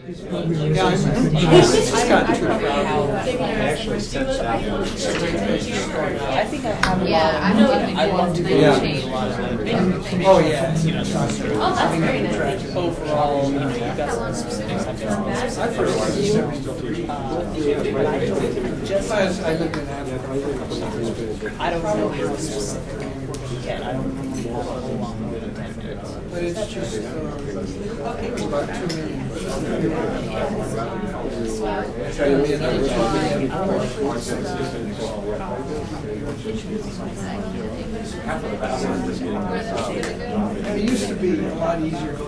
Yeah, I got too proud. Actually sets down. I think I have a lot Yeah, of, I know it I love to go Yeah. change a lot of Oh, yeah. Oh, that's very nice. overall, you know, you've got some specifics. I've got I first went to 73. but I don't just, I lived in Africa. I don't know how specific you get. I don't really have a whole lot of intent. But it's just about 2 million. And it used to be a lot easier to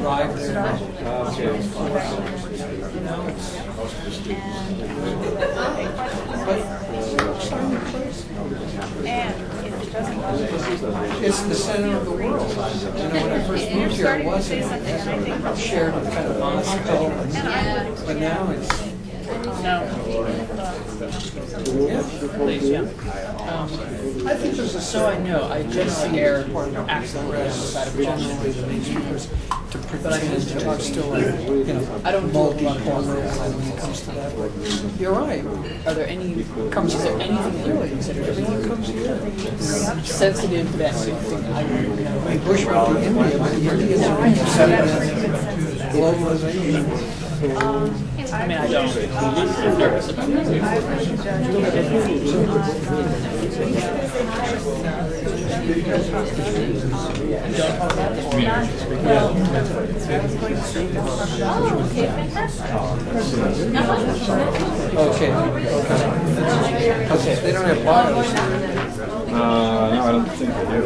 drive there. It's the center of the world. You know, when I first moved here, it wasn't. It shared kind of Moscow, but now it's. I think there's a So I know, I just air accidentally outside of generally the newspapers to pretend that we're still, I don't do a lot of multipolar when it comes to that. But you're right. Are there any, is there anything really considered Everything comes here. sensitive that you think I wouldn't know? I mean, Bush went to India, but India's globalization. I mean, I don't. I'm nervous about Okay. Okay. They don't have bios. No, I don't think they do.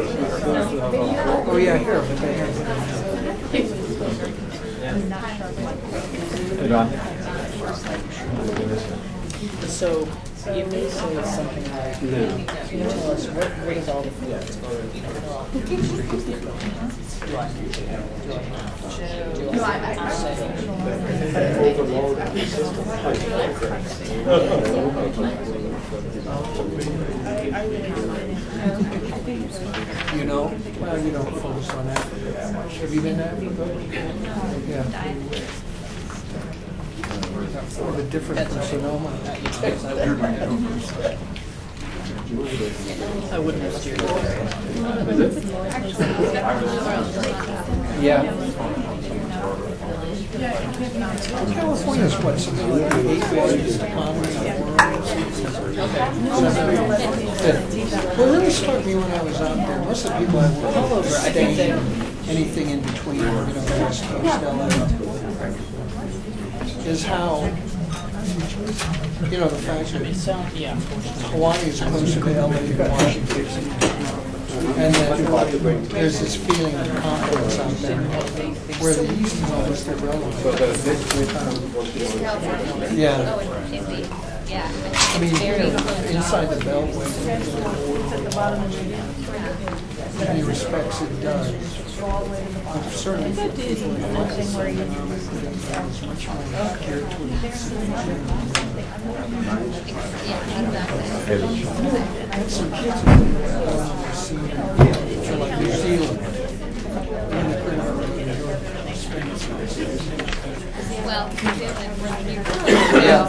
Oh yeah, here, but they have. Hey, Don. So, if they say something like, can you tell us what is all the You know? Well, you don't focus on that much. Have you been there? Yeah. Or the difference in Sonoma. I wouldn't have steered Yeah. California's what, something like the 8th largest economy in the world? What really struck me when I was out there, most of the people I work with stay anything in between, you know, the West Coast, LA, is how, you know, the fact that Hawaii is closer to LA than Washington. And that there's this feeling of confidence out there, where the East is almost irrelevant. Yeah. I mean, you know, inside the Beltway, in many respects it does. But certainly for people in Hawaii, it's much more geared towards some kids have seen for like New Zealand. Well, Yeah.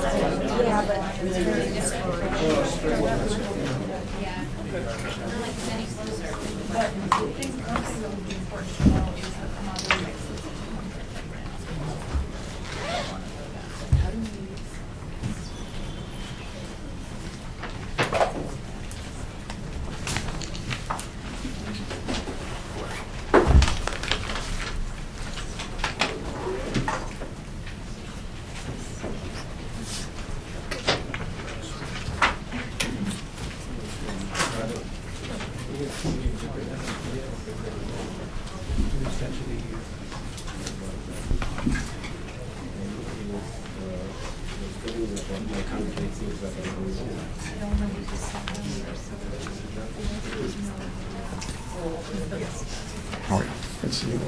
How are you? Good to see you.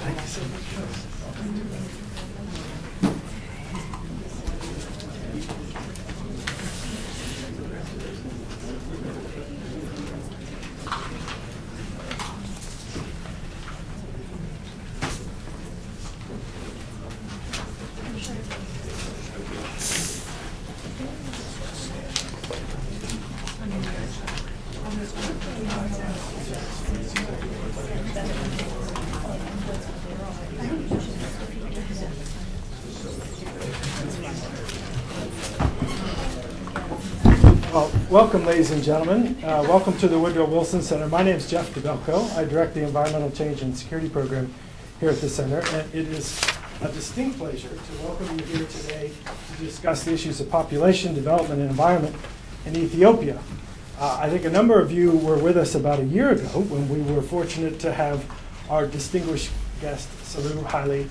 Welcome, ladies and gentlemen. Welcome to the Woodrow Wilson Center. My name is Jeff DeBelco. I direct the Environmental Change and Security Program here at the Center, and it is a distinct pleasure to welcome you here today to discuss the issues of population, development, and environment in Ethiopia. I think a number of you were with us about a year ago when we were fortunate to have our distinguished guest, Sahlu Haile,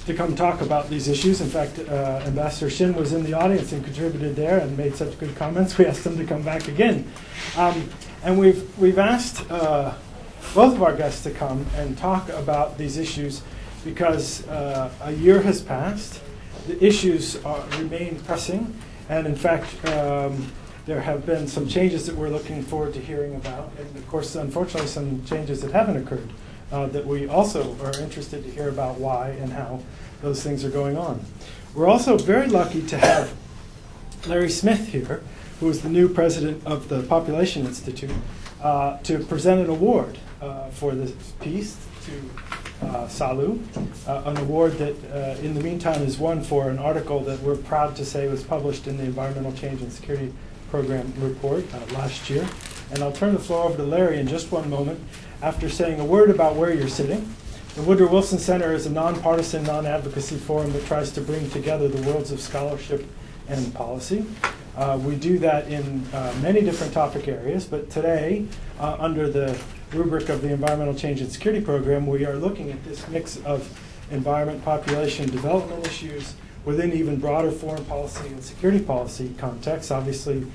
to come talk about these issues. In fact, Ambassador Shin was in the audience and contributed there and made such good comments. We asked him to come back again. And we've asked both of our guests to come and talk about these issues because a year has passed. The issues remain pressing. And in fact, there have been some changes that we're looking forward to hearing about. And of course, unfortunately, some changes that haven't occurred. That we also are interested to hear about why and how those things are going on. We're also very lucky to have Larry Smith here, who is the new president of the Population Institute, to present an award for this piece to Sahlu, an award that in the meantime is won for an article that we're proud to say was published in the Environmental Change and Security Program report last year. And I'll turn the floor over to Larry in just one moment. After saying a word about where you're sitting, the Woodrow Wilson Center is a nonpartisan, non-advocacy forum that tries to bring together the worlds of scholarship and policy. We do that in many different topic areas, but today, under the rubric of the Environmental Change and Security Program, we are looking at this mix of environment, population, development issues within even broader foreign policy and security policy contexts. Obviously,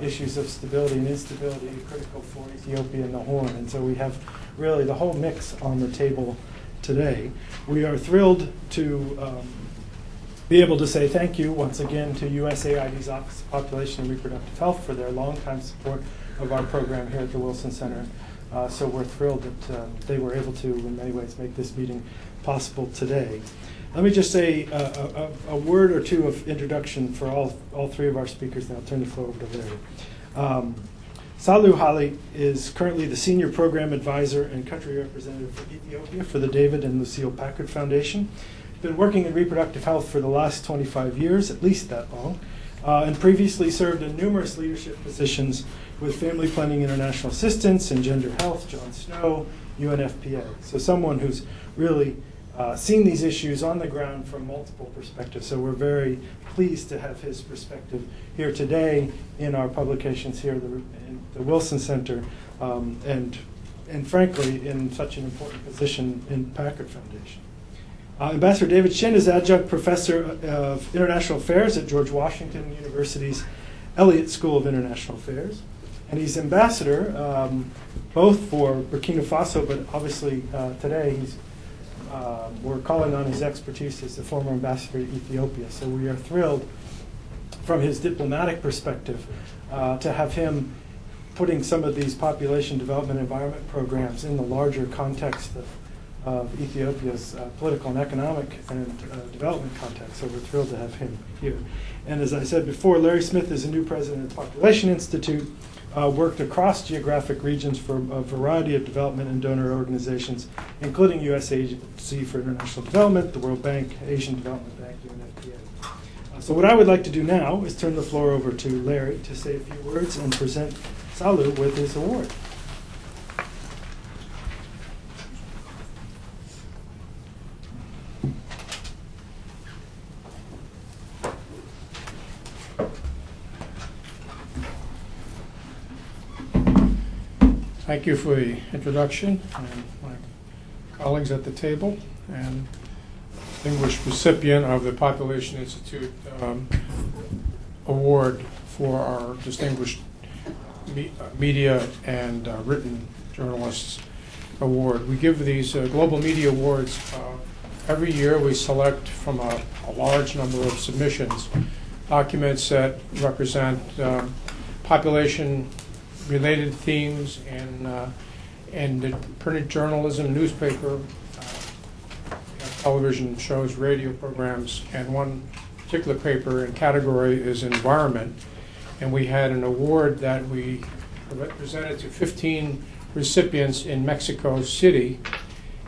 issues of stability and instability are critical for Ethiopia and the Horn. And so we have really the whole mix on the table today. We are thrilled to be able to say thank you once again to USAID's Office of Population and Reproductive Health for their longtime support of our program here at the Wilson Center. So we're thrilled that they were able to, in many ways, make this meeting possible today. Let me just say a word or two of introduction for all three of our speakers, then I'll turn the floor over to Larry. Sahlu Haile is currently the Senior Program Advisor and Country Representative for Ethiopia for the David and Lucille Packard Foundation. Been working in reproductive health for the last 25 years, at least that long, and previously served in numerous leadership positions with Family Planning International Assistance and Gender Health, John Snow, UNFPA. So someone who's really seen these issues on the ground from multiple perspectives. So we're very pleased to have his perspective here today in our publications here in the Wilson Center, and frankly, in such an important position in Packard Foundation. Ambassador David Shin is Adjunct Professor of International Affairs at George Washington University's Elliott School of International Affairs. And he's ambassador both for Burkina Faso, but obviously today we're calling on his expertise as the former ambassador to Ethiopia. So we are thrilled from his diplomatic perspective to have him putting some of these population development environment programs in the larger context of Ethiopia's political and economic and development context. So we're thrilled to have him here. And as I said before, Larry Smith is a new president of the Population Institute, worked across geographic regions for a variety of development and donor organizations, including US Agency for International Development, the World Bank, Asian Development Bank, UNFPA. So what I would like to do now is turn the floor over to Larry to say a few words and present Sahlu with his award. Thank you for the introduction, and my colleagues at the table, and distinguished recipient of the Population Institute Award for our distinguished media and written journalists award. We give these global media awards every year. We select from a large number of submissions, documents that represent population related themes in printed journalism, newspaper, television shows, radio programs, and one particular paper and category is environment. And we had an award that we presented to 15 recipients in Mexico City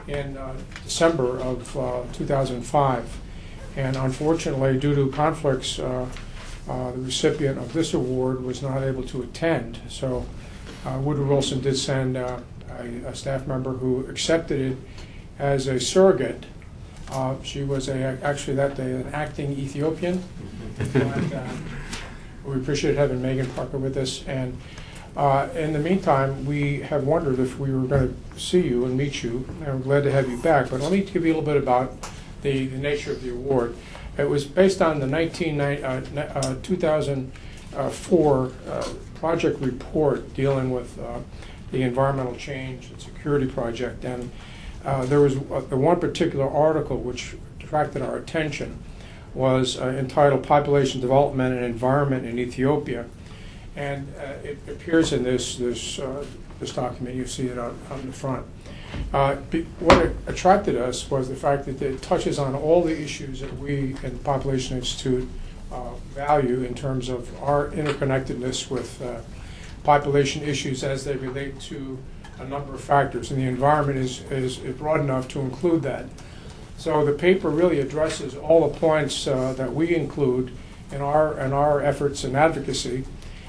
in December of 2005. And unfortunately, due to conflicts the recipient of this award was not able to attend. So Woodrow Wilson did send a staff member who accepted it as a surrogate. She was actually that day an acting Ethiopian. But, we appreciate having Megan Parker with us. And in the meantime, we have wondered if we were going to see you and meet you. And we're glad to have you back. But let me give you a little bit about the nature of the award. It was based on the 2004 project report dealing with the environmental change and security project. And there was one particular article which attracted our attention, was entitled Population Development and Environment in Ethiopia. And it appears in this document. You see it on the front. What attracted us was the fact that it touches on all the issues that we at the Population Institute value in terms of our interconnectedness with population issues as they relate to a number of factors. And the environment is broad enough to include that. So the paper really addresses all the points that we include in our efforts and advocacy.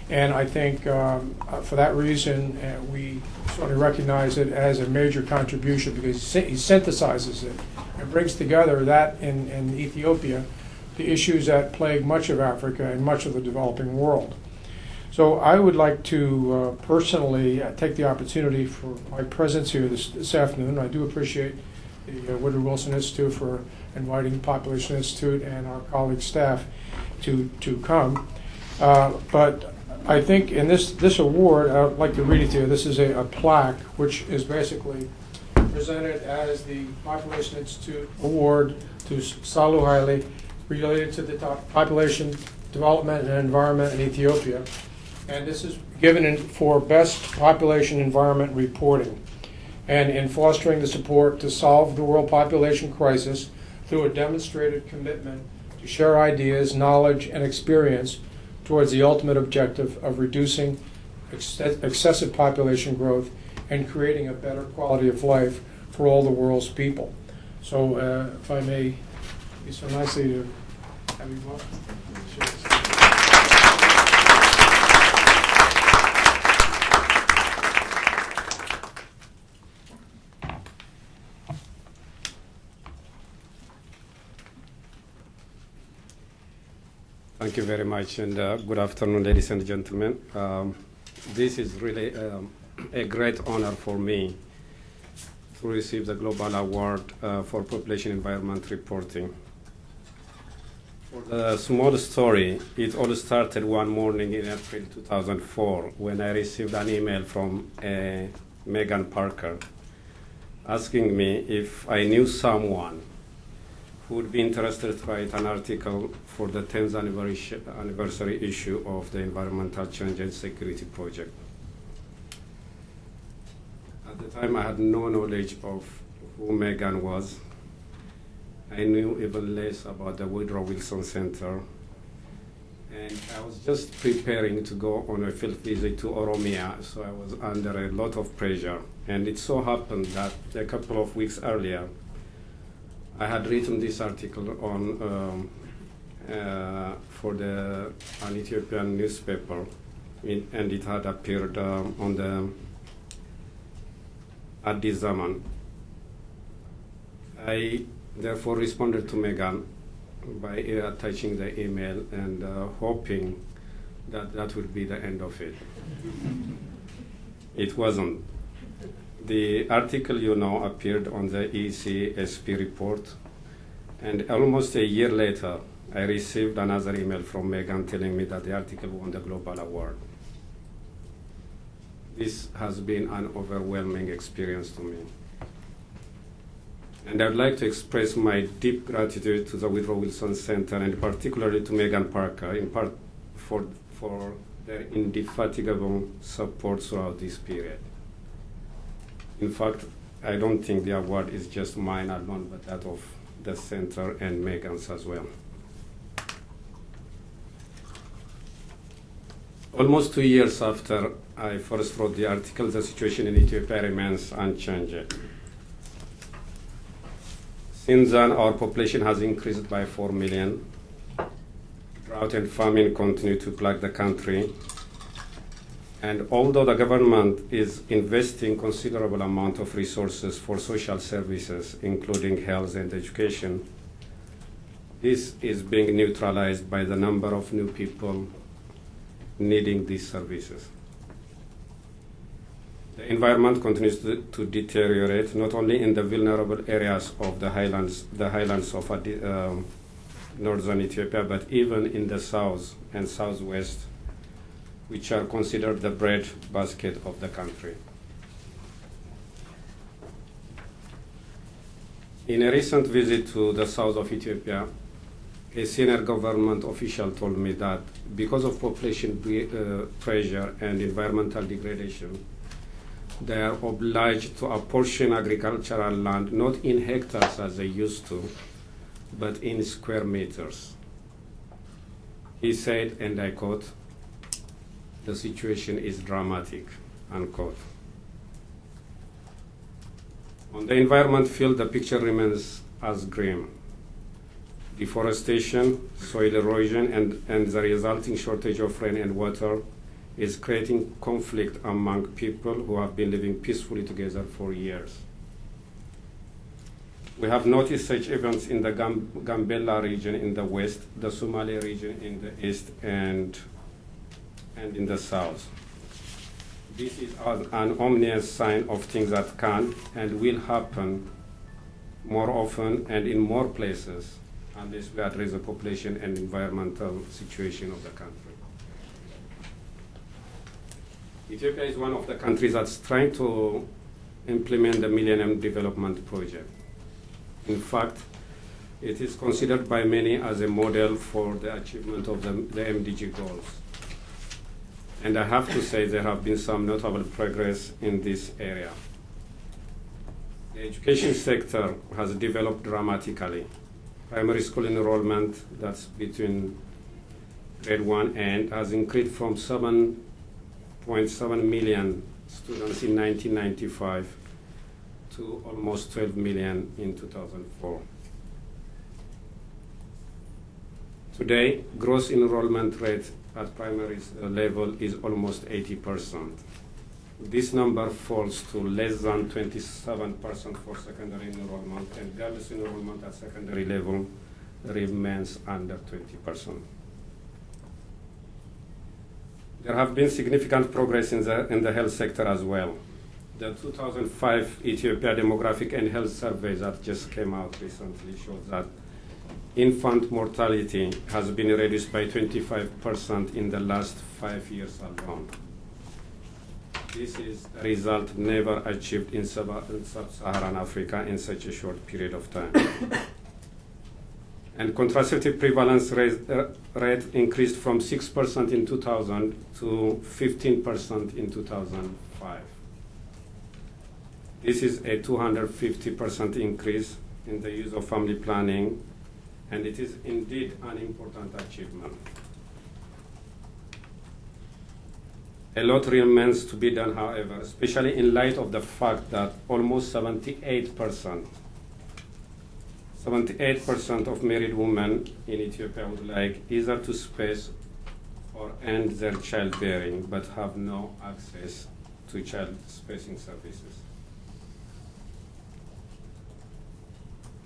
And I think for that reason, we certainly recognize it as a major contribution because he synthesizes it and brings together that in Ethiopia, the issues that plague much of Africa and much of the developing world. So I would like to personally take the opportunity for my presence here this afternoon. I do appreciate the Woodrow Wilson Institute for inviting the Population Institute and our colleague staff to come. But I think in this award, I'd like to read it to you. This is a plaque which is basically presented as the Population Institute Award to Sahlu Haile related to the population development and environment in Ethiopia. And this is given for best population environment reporting and in fostering the support to solve the world population crisis through a demonstrated commitment to share ideas, knowledge, and experience towards the ultimate objective of reducing excessive population growth and creating a better quality of life for all the world's people. So if I may be so nicely to have you up. Thank you very much, and good afternoon, ladies and gentlemen. This is really a great honor for me to receive the Global Award for Population Environment Reporting. For the small story, it all started one morning in April 2004 when I received an email from Megan Parker asking me if I knew someone who would be interested to write an article for the 10th anniversary issue of the Environmental Change and Security Project. At the time, I had no knowledge of who Megan was. I knew even less about the Woodrow Wilson Center. And I was just preparing to go on a field visit to Oromia, so I was under a lot of pressure. And it so happened that a couple of weeks earlier, I had written this article on for an Ethiopian newspaper, and it had appeared on the Addis Zaman. I therefore responded to Megan by attaching the email and hoping that that would be the end of it. It wasn't. The article, appeared on the ECSP report, and almost a year later, I received another email from Megan telling me that the article won the Global Award. This has been an overwhelming experience to me. And I'd like to express my deep gratitude to the Woodrow Wilson Center, and particularly to Megan Parker, in part for their indefatigable support throughout this period. In fact, I don't think the award is just mine alone, but that of the center and Megan's as well. Almost 2 years after I first wrote the article, the situation in Ethiopia remains unchanged. Since then, our population has increased by 4 million. drought and famine continue to plague the country. And although the government is investing considerable amount of resources for social services, including health and education, this is being neutralized by the number of new people needing these services. The environment continues to deteriorate, not only in the vulnerable areas of the highlands of northern Ethiopia, but even in the south and southwest, which are considered the bread basket of the country. In a recent visit to the south of Ethiopia, a senior government official told me that because of population pressure and environmental degradation, they are obliged to apportion agricultural land not in hectares as they used to, but in square meters. He said, and I quote, "The situation is dramatic," unquote. On the environment field, the picture remains as grim. Deforestation, soil erosion, and the resulting shortage of rain and water is creating conflict among people who have been living peacefully together for years. We have noticed such events in the Gambella region in the west, the Somali region in the east, and in the south. This is an ominous sign of things that can and will happen more often and in more places unless we address the population and environmental situation of the country. Ethiopia is one of the countries that's trying to implement the Millennium Development Project. In fact, it is considered by many as a model for the achievement of the MDG goals. And I have to say there have been some notable progress in this area. The education sector has developed dramatically. Primary school enrollment, that's between grade 1 and, has increased from 7.7 million students in 1995 to almost 12 million in 2004. Today, gross enrollment rate at primary level is almost 80%. This number falls to less than 27% for secondary enrollment, and girls' enrollment at secondary level remains under 20%. There have been significant progress in the health sector as well. The 2005 Ethiopia Demographic and Health Survey that just came out recently shows that infant mortality has been reduced by 25% in the last 5 years alone. This is a result never achieved in sub-Saharan Africa in such a short period of time. And contraceptive prevalence rate increased from 6% in 2000 to 15% in 2005. This is a 250% increase in the use of family planning, and it is indeed an important achievement. A lot remains to be done, however, especially in light of the fact that almost 78% of married women in Ethiopia would like either to space or end their childbearing, but have no access to child spacing services.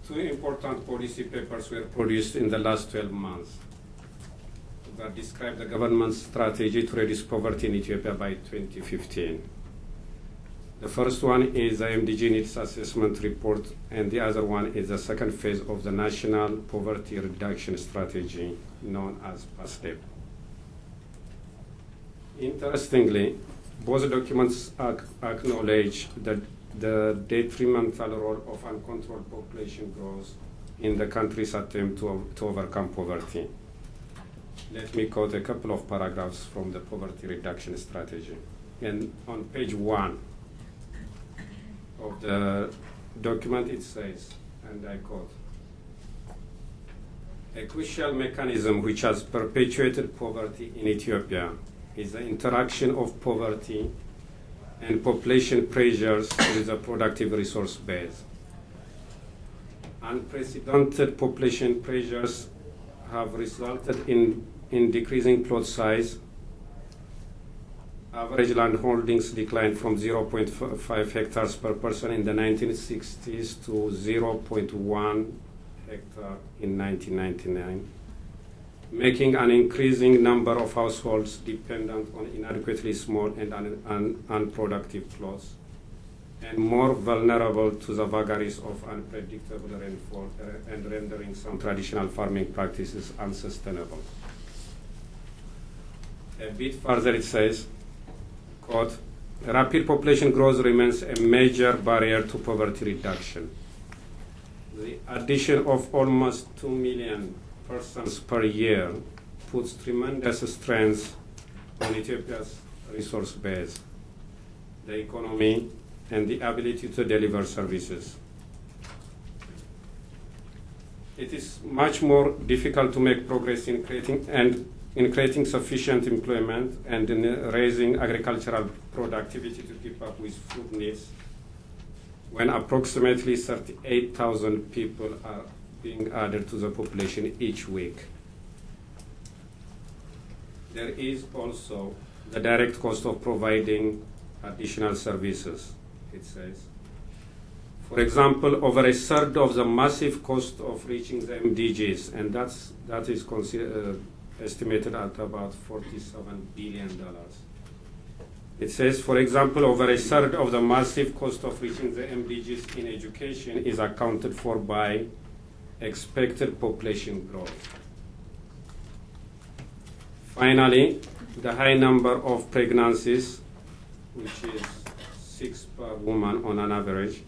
Two important policy papers were produced in the last 12 months that describe the government's strategy to reduce poverty in Ethiopia by 2015. The first one is the MDG Needs Assessment Report, and the other one is the second phase of the National Poverty Reduction Strategy, known as PASTEP. Interestingly, both documents acknowledge that the detrimental role of uncontrolled population growth in the country's attempt to overcome poverty. Let me quote a couple of paragraphs from the poverty reduction strategy. And on page 1 of the document it says, and I quote, "A crucial mechanism which has perpetuated poverty in Ethiopia is the interaction of poverty and population pressures with a productive resource base. Unprecedented population pressures have resulted in in decreasing plot size. Average land holdings declined from 0.5 hectares per person in the 1960s to 0.1 hectare in 1999, making an increasing number of households dependent on inadequately small and unproductive plots, and more vulnerable to the vagaries of unpredictable rainfall and rendering some traditional farming practices unsustainable. A bit further it says, quote, rapid population growth remains a major barrier to poverty reduction. The addition of almost 2 million persons per year puts tremendous strains on Ethiopia's resource base, the economy, and the ability to deliver services. It is much more difficult to make progress in creating sufficient employment and in raising agricultural productivity to keep up with food needs when approximately 38,000 people are being added to the population each week. There is also the direct cost of providing additional services, it says. For example, over a third of the massive cost of reaching the MDGs, and that is estimated at about $47 billion. It says, for example, over a third of the massive cost of reaching the MDGs in education is accounted for by expected population growth. Finally, the high number of pregnancies, which is 6 per woman on an average,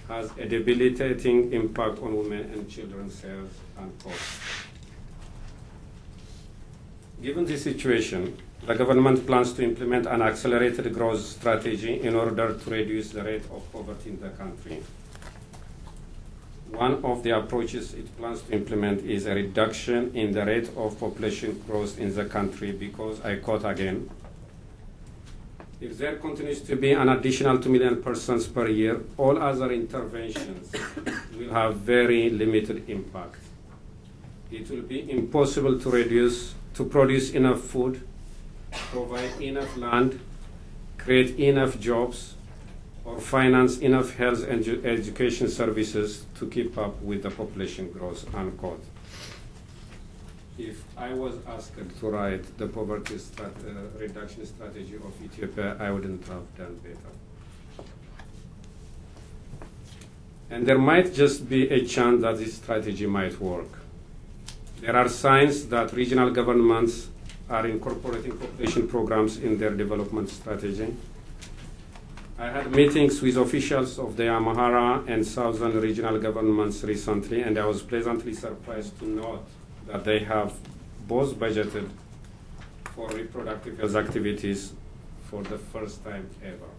has a debilitating impact on women and children's health and costs. Given this situation, the government plans to implement an accelerated growth strategy in order to reduce the rate of poverty in the country. One of the approaches it plans to implement is a reduction in the rate of population growth in the country because, I quote again, if there continues to be an additional 2 million persons per year, all other interventions will have very limited impact. It will be impossible to produce enough food, provide enough land, create enough jobs, or finance enough health and education services to keep up with the population growth, unquote. If I was asked to write the poverty reduction strategy of Ethiopia, I wouldn't have done better. And there might just be a chance that this strategy might work. There are signs that regional governments are incorporating population programs in their development strategy. I had meetings with officials of the Amhara and Southern regional governments recently, and I was pleasantly surprised to note that they have both budgeted for reproductive health activities for the first time ever.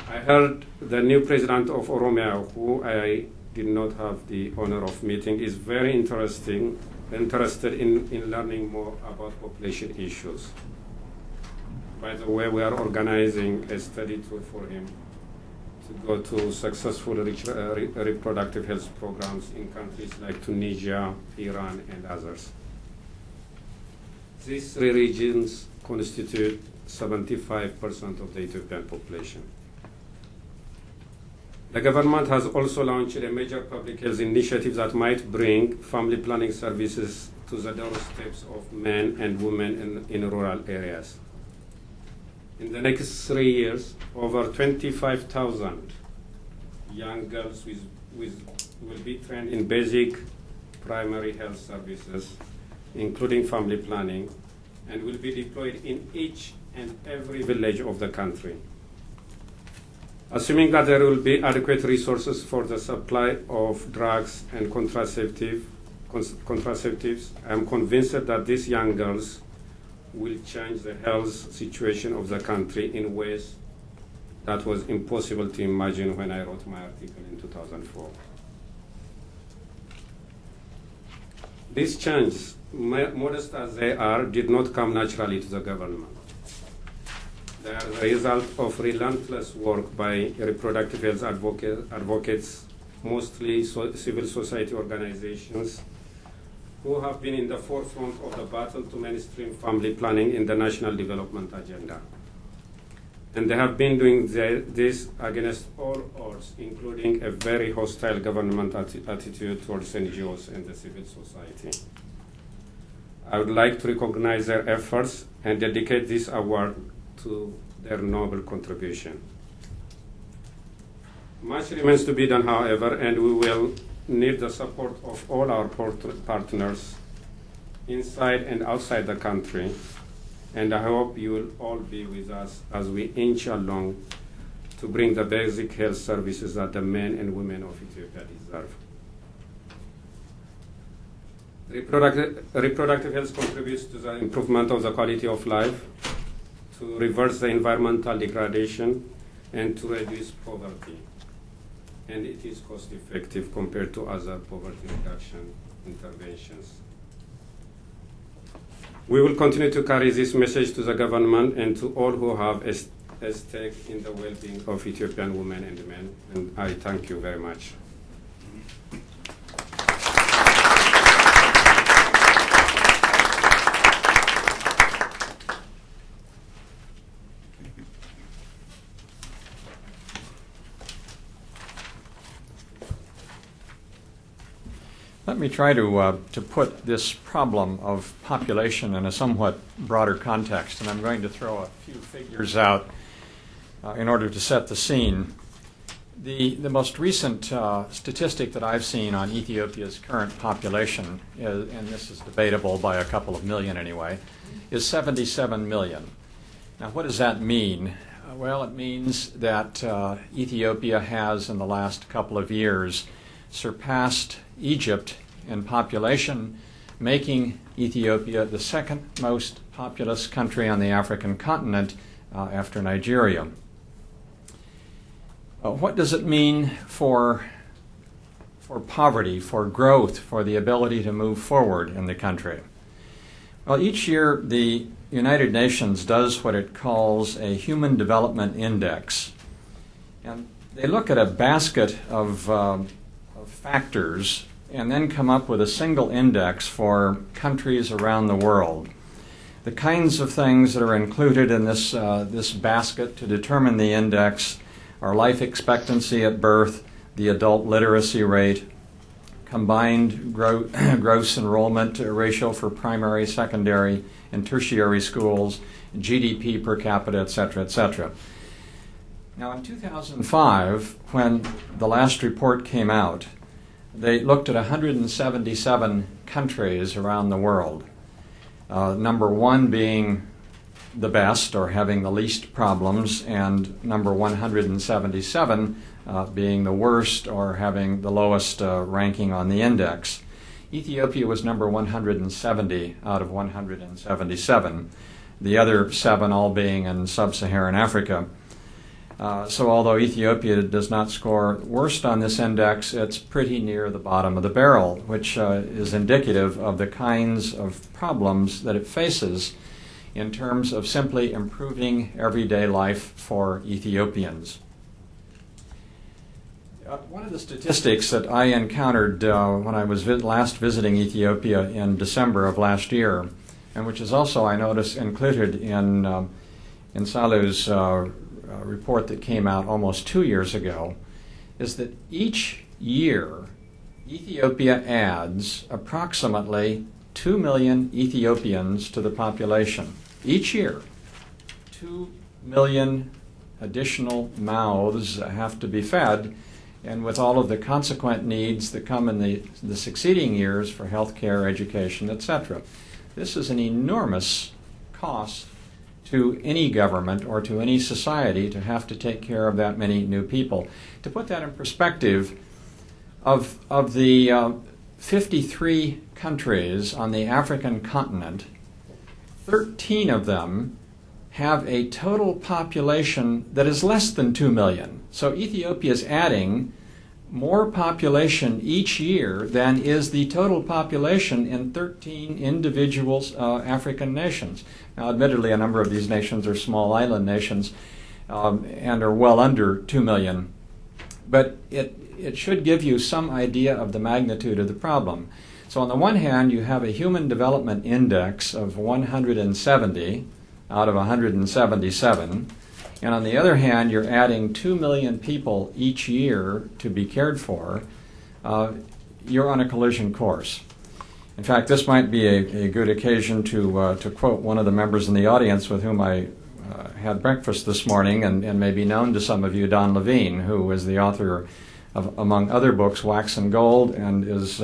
I heard the new president of Oromia, who I did not have the honor of meeting, is very interested in learning more about population issues. By the way, we are organizing a study tour for him to go to successful reproductive health programs in countries like Tunisia, Iran, and others. These three regions constitute 75% of the Ethiopian population. The government has also launched a major public health initiative that might bring family planning services to the doorsteps of men and women in rural areas. In the next 3 years, over 25,000 young girls will be trained in basic primary health services, including family planning, and will be deployed in each and every village of the country. Assuming that there will be adequate resources for the supply of drugs and contraceptives, I am convinced that these young girls will change the health situation of the country in ways that was impossible to imagine when I wrote my article in 2004. These changes, modest as they are, did not come naturally to the government. They are the result of relentless work by reproductive health advocates, mostly civil society organizations, who have been in the forefront of the battle to mainstream family planning in the national development agenda. And they have been doing this against all odds, including a very hostile government attitude towards NGOs and the civil society. I would like to recognize their efforts and dedicate this award to their noble contribution. Much remains to be done, however, and we will need the support of all our partners inside and outside the country, and I hope you will all be with us as we inch along to bring the basic health services that the men and women of Ethiopia deserve. Reproductive health contributes to the improvement of the quality of life, to reverse the environmental degradation, and to reduce poverty. And it is cost effective compared to other poverty reduction interventions. We will continue to carry this message to the government and to all who have a stake in the well-being of Ethiopian women and men, and I thank you very much. Let me try to put this problem of population in a somewhat broader context, and I'm going to throw a few figures out in order to set the scene. The most recent statistic that I've seen on Ethiopia's current population, and this is debatable by a couple of million anyway, is 77 million. Now, what does that mean? Well, it means that Ethiopia has, in the last couple of years, surpassed Egypt in population, making Ethiopia the second most populous country on the African continent after Nigeria. What does it mean for poverty, for growth, for the ability to move forward in the country? Well, each year the United Nations does what it calls a Human Development Index. And they look at a basket of factors and then come up with a single index for countries around the world. The kinds of things that are included in this basket to determine the index are life expectancy at birth, the adult literacy rate, combined gross enrollment ratio for primary, secondary, and tertiary schools, GDP per capita, etc., etc. Now, in 2005, when the last report came out, they looked at 177 countries around the world, number one being the best or having the least problems, and number 177 being the worst or having the lowest ranking on the index. Ethiopia was number 170 out of 177, the other 7 all being in sub-Saharan Africa. So although Ethiopia does not score worst on this index, it's pretty near the bottom of the barrel, which is indicative of the kinds of problems that it faces in terms of simply improving everyday life for Ethiopians. One of the statistics that I encountered when I was last visiting Ethiopia in December of last year, and which is also, I noticed, included in Sahlu's report that came out almost 2 years ago, is that each year Ethiopia adds approximately 2 million Ethiopians to the population. Each year, 2 million additional mouths have to be fed, and with all of the consequent needs that come in the succeeding years for health care, education, etc. This is an enormous cost to any government or to any society to have to take care of that many new people. To put that in perspective, of the 53 countries on the African continent, 13 of them have a total population that is less than 2 million. So Ethiopia is adding more population each year than is the total population in 13 individual African nations. Now, admittedly, a number of these nations are small island nations and are well under 2 million. But it should give you some idea of the magnitude of the problem. So on the one hand, you have a human development index of 170 out of 177, and on the other hand, you're adding 2 million people each year to be cared for. You're on a collision course. In fact, this might be a good occasion to quote one of the members in the audience with whom I had breakfast this morning and may be known to some of you, Don Levine, who is the author of, among other books, Wax and Gold, and is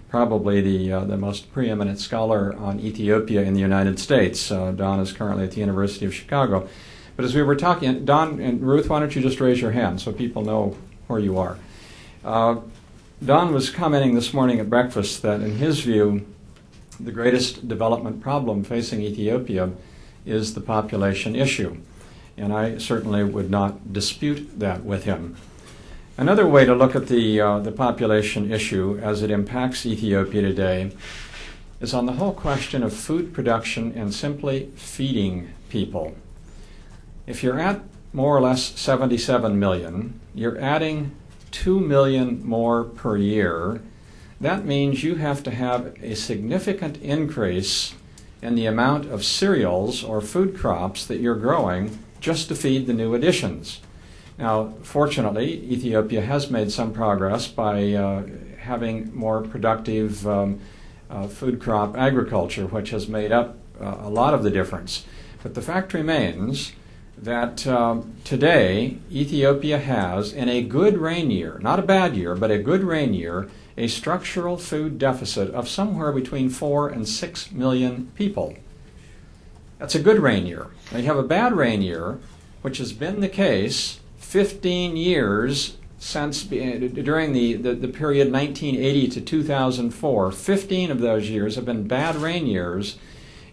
probably the most preeminent scholar on Ethiopia in the United States. Don is currently at the University of Chicago. But as we were talking, Don and Ruth, why don't you just raise your hand so people know where you are. Don was commenting this morning at breakfast that in his view, the greatest development problem facing Ethiopia is the population issue. And I certainly would not dispute that with him. Another way to look at the population issue as it impacts Ethiopia today is on the whole question of food production and simply feeding people. If you're at more or less 77 million, you're adding 2 million more per year. That means you have to have a significant increase in the amount of cereals or food crops that you're growing just to feed the new additions. Now, fortunately, Ethiopia has made some progress by having more productive food crop agriculture, which has made up a lot of the difference. But the fact remains that today Ethiopia has, in a good rain year, not a bad year, but a good rain year, a structural food deficit of somewhere between 4 and 6 million people. That's a good rain year. Now you have a bad rain year, which has been the case 15 years since during the period 1980 to 2004. 15 of those years have been bad rain years.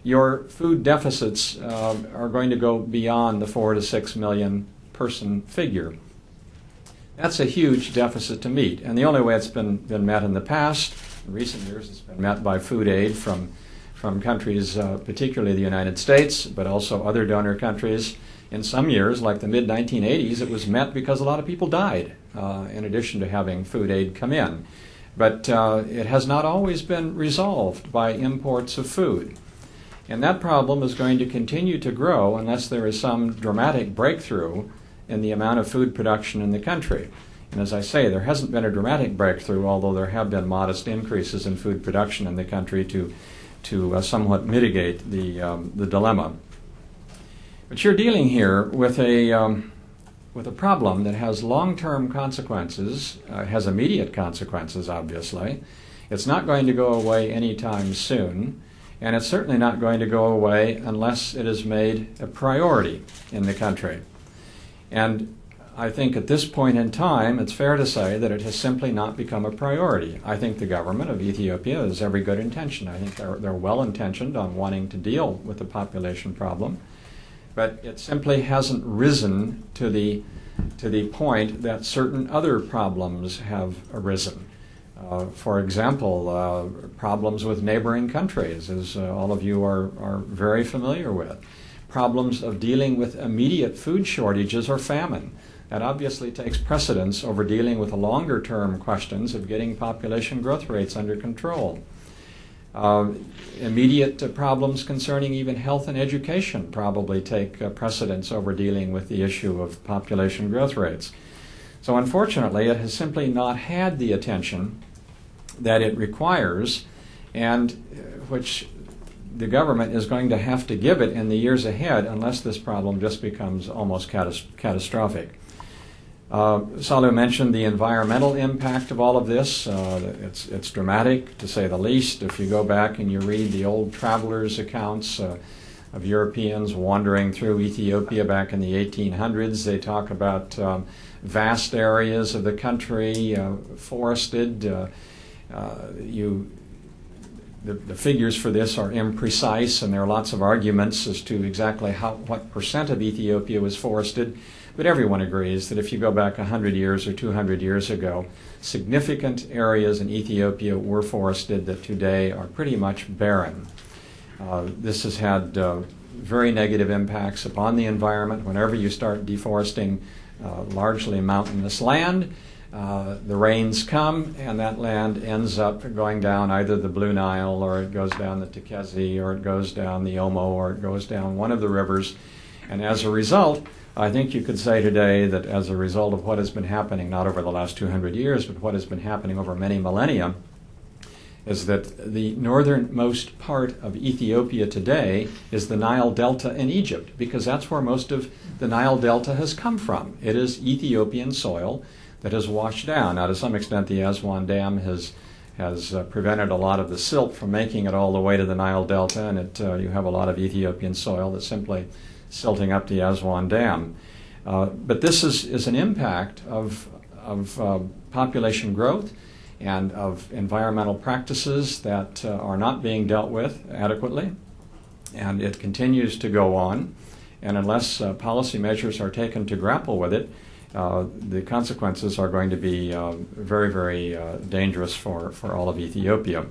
Your food deficits are going to go beyond the 4 to 6 million person figure. That's a huge deficit to meet, and the only way it's been met in the past, in recent years, it's been met by food aid from countries, particularly the United States, but also other donor countries. In some years, like the mid-1980s, it was met because a lot of people died, in addition to having food aid come in. But it has not always been resolved by imports of food. And that problem is going to continue to grow unless there is some dramatic breakthrough in the amount of food production in the country. And as I say, there hasn't been a dramatic breakthrough, although there have been modest increases in food production in the country to somewhat mitigate the dilemma. But you're dealing here with a problem that has long-term consequences, has immediate consequences, obviously. It's not going to go away anytime soon, and it's certainly not going to go away unless it is made a priority in the country. And I think at this point in time, it's fair to say that it has simply not become a priority. I think the government of Ethiopia has every good intention. I think they're well-intentioned on wanting to deal with the population problem, but it simply hasn't risen to the point that certain other problems have arisen. For example, problems with neighboring countries, as all of you are very familiar with. Problems of dealing with immediate food shortages or famine. That obviously takes precedence over dealing with the longer-term questions of getting population growth rates under control. Immediate problems concerning even health and education probably take precedence over dealing with the issue of population growth rates. So unfortunately, it has simply not had the attention that it requires, and which the government is going to have to give it in the years ahead unless this problem just becomes almost catastrophic. Sahlu mentioned the environmental impact of all of this. It's dramatic, to say the least. If you go back and you read the old travelers' accounts of Europeans wandering through Ethiopia back in the 1800s, they talk about vast areas of the country forested. The figures for this are imprecise, and there are lots of arguments as to exactly what percent of Ethiopia was forested. But everyone agrees that if you go back 100 years or 200 years ago, significant areas in Ethiopia were forested that today are pretty much barren. This has had very negative impacts upon the environment. Whenever you start deforesting largely mountainous land, the rains come, and that land ends up going down either the Blue Nile, or it goes down the Tekezi, or it goes down the Omo, or it goes down one of the rivers. And as a result, I think you could say today that as a result of what has been happening, not over the last 200 years, but what has been happening over many millennia, is that the northernmost part of Ethiopia today is the Nile Delta in Egypt, because that's where most of the Nile Delta has come from. It is Ethiopian soil that has washed down. Now, to some extent, the Aswan Dam has prevented a lot of the silt from making it all the way to the Nile Delta, and you have a lot of Ethiopian soil that's simply silting up the Aswan Dam. But this is an impact of population growth and of environmental practices that are not being dealt with adequately, and it continues to go on. And unless policy measures are taken to grapple with it, the consequences are going to be very, very dangerous for all of Ethiopia.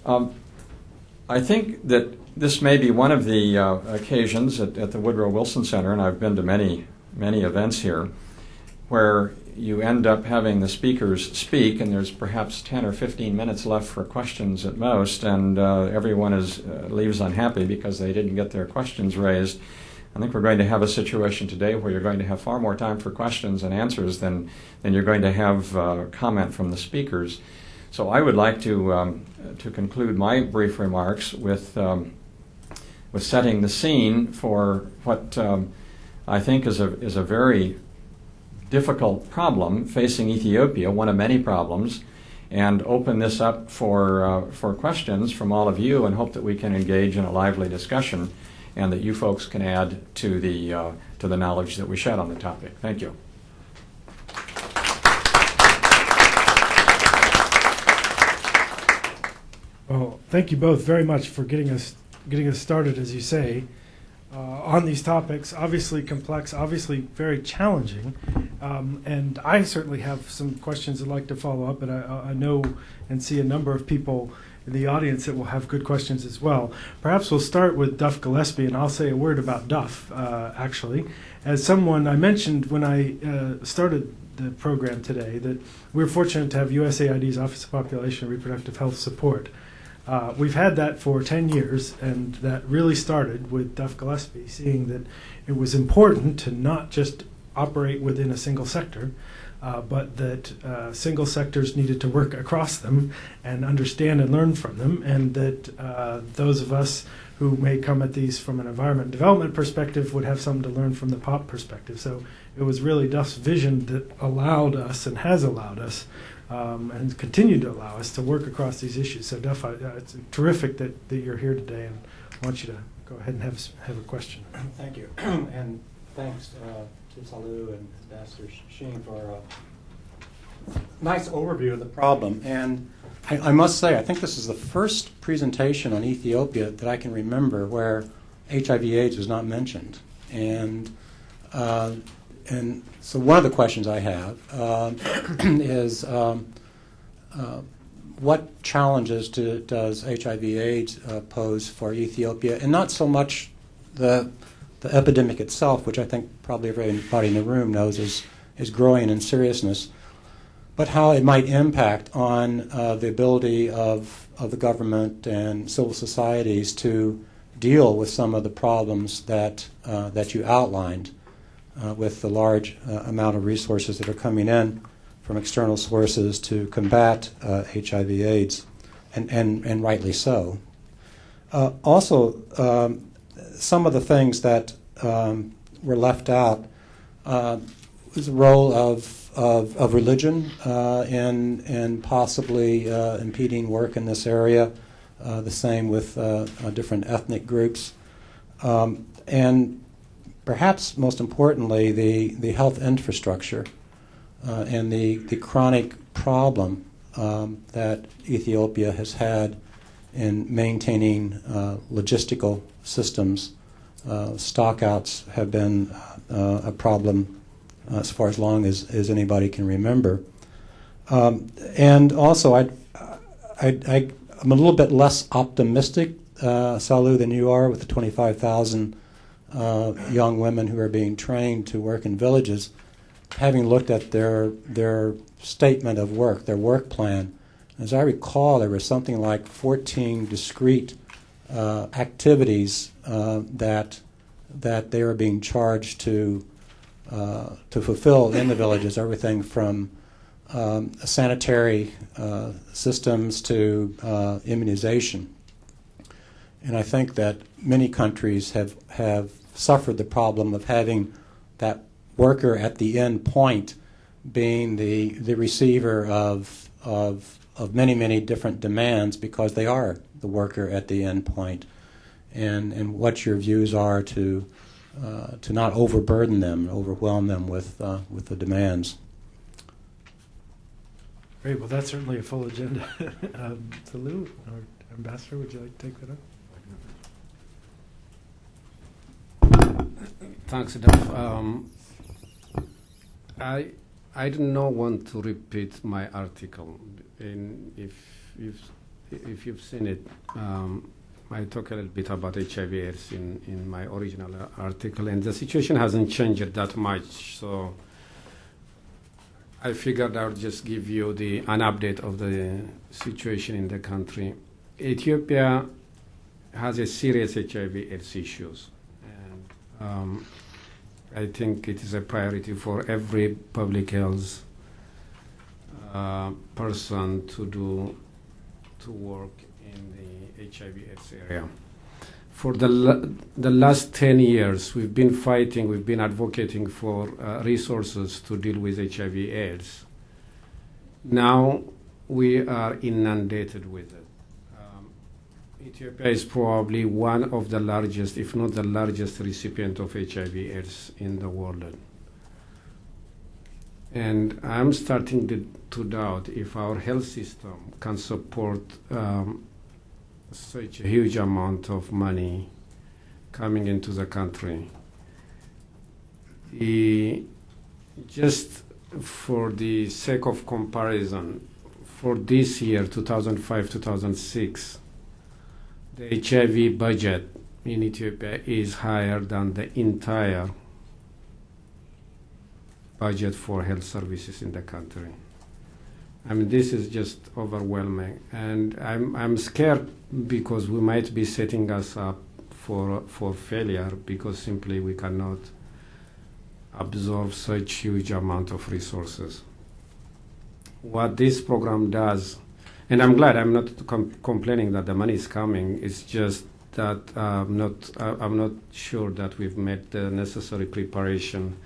I think that this may be one of the occasions at the Woodrow Wilson Center, and I've been to many events here, where you end up having the speakers speak, and there's perhaps 10 or 15 minutes left for questions at most, and everyone leaves unhappy because they didn't get their questions raised. I think we're going to have a situation today where you're going to have far more time for questions and answers than you're going to have comment from the speakers. So I would like to conclude my brief remarks with setting the scene for what I think is a very difficult problem facing Ethiopia, one of many problems, and open this up for questions from all of you, and hope that we can engage in a lively discussion, and that you folks can add to the knowledge that we shed on the topic. Thank you. Well, thank you both very much for getting us started, as you say, on these topics. Obviously complex, obviously very challenging, and I certainly have some questions I'd like to follow up, and I know and see a number of people in the audience that will have good questions as well. Perhaps we'll start with Duff Gillespie, and I'll say a word about Duff, actually. As someone, I mentioned when I started the program today that we're fortunate to have USAID's Office of Population and Reproductive Health support. We've had that for 10 years, and that really started with Duff Gillespie seeing that it was important to not just operate within a single sector, but that single sectors needed to work across them and understand and learn from them, and that those of us who may come at these from an environment development perspective would have something to learn from the POP perspective. So it was really Duff's vision that allowed us and has allowed us and continue to allow us to work across these issues. So Duff, it's terrific that you're here today, and I want you to go ahead and have a question. Thank you, and thanks to Sahlu and Ambassador Sheen for a nice overview of the problem. And I must say, I think this is the first presentation on Ethiopia that I can remember where HIV/AIDS was not mentioned. And so one of the questions I have is what challenges does HIV/AIDS pose for Ethiopia? And not so much the epidemic itself, which I think probably everybody in the room knows is growing in seriousness, but how it might impact on the ability of the government and civil societies to deal with some of the problems that you outlined. With the large amount of resources that are coming in from external sources to combat HIV/AIDS, and rightly so. Also, some of the things that were left out was the role of religion in possibly impeding work in this area, the same with different ethnic groups. And perhaps most importantly, the health infrastructure and the chronic problem that Ethiopia has had in maintaining logistical systems. Stockouts have been a problem as far as long as anybody can remember. And also, I'm a little bit less optimistic, Sahlu, than you are with the 25,000 young women who are being trained to work in villages. having looked at their statement of work, their work plan, as I recall, there was something like 14 discrete activities that they were being charged to fulfill in the villages, everything from sanitary systems to immunization. And I think that many countries have suffered the problem of having that worker at the end point being the receiver of many, many different demands because they are the worker at the end point. And what your views are to not overburden them, overwhelm them with the demands. Great. Well, that's certainly a full agenda. Sahlu, or Ambassador, would you like to take that up? Thanks, Duff. I do not want to repeat my article. If you've seen it, I talk a little bit about HIV/AIDS in my original article, and the situation hasn't changed that much. So I figured I would just give you an update of the situation in the country. Ethiopia has a serious HIV/AIDS issues. I think it is a priority for every public health person to work in the HIV/AIDS area. For the last 10 years, we've been fighting, we've been advocating for resources to deal with HIV/AIDS. Now we are inundated with it. Ethiopia is probably one of the largest, if not the largest, recipient of HIV/AIDS in the world. And I'm starting to doubt if our health system can support such a huge amount of money coming into the country. Just for the sake of comparison, for this year, 2005-2006, the HIV budget in Ethiopia is higher than the entire budget for health services in the country. I mean, this is just overwhelming, and I'm scared because we might be setting us up for failure because simply we cannot absorb such huge amount of resources. What this program does, and I'm glad, I'm not complaining that the money is coming. It's just that I'm not sure that we've made the necessary preparation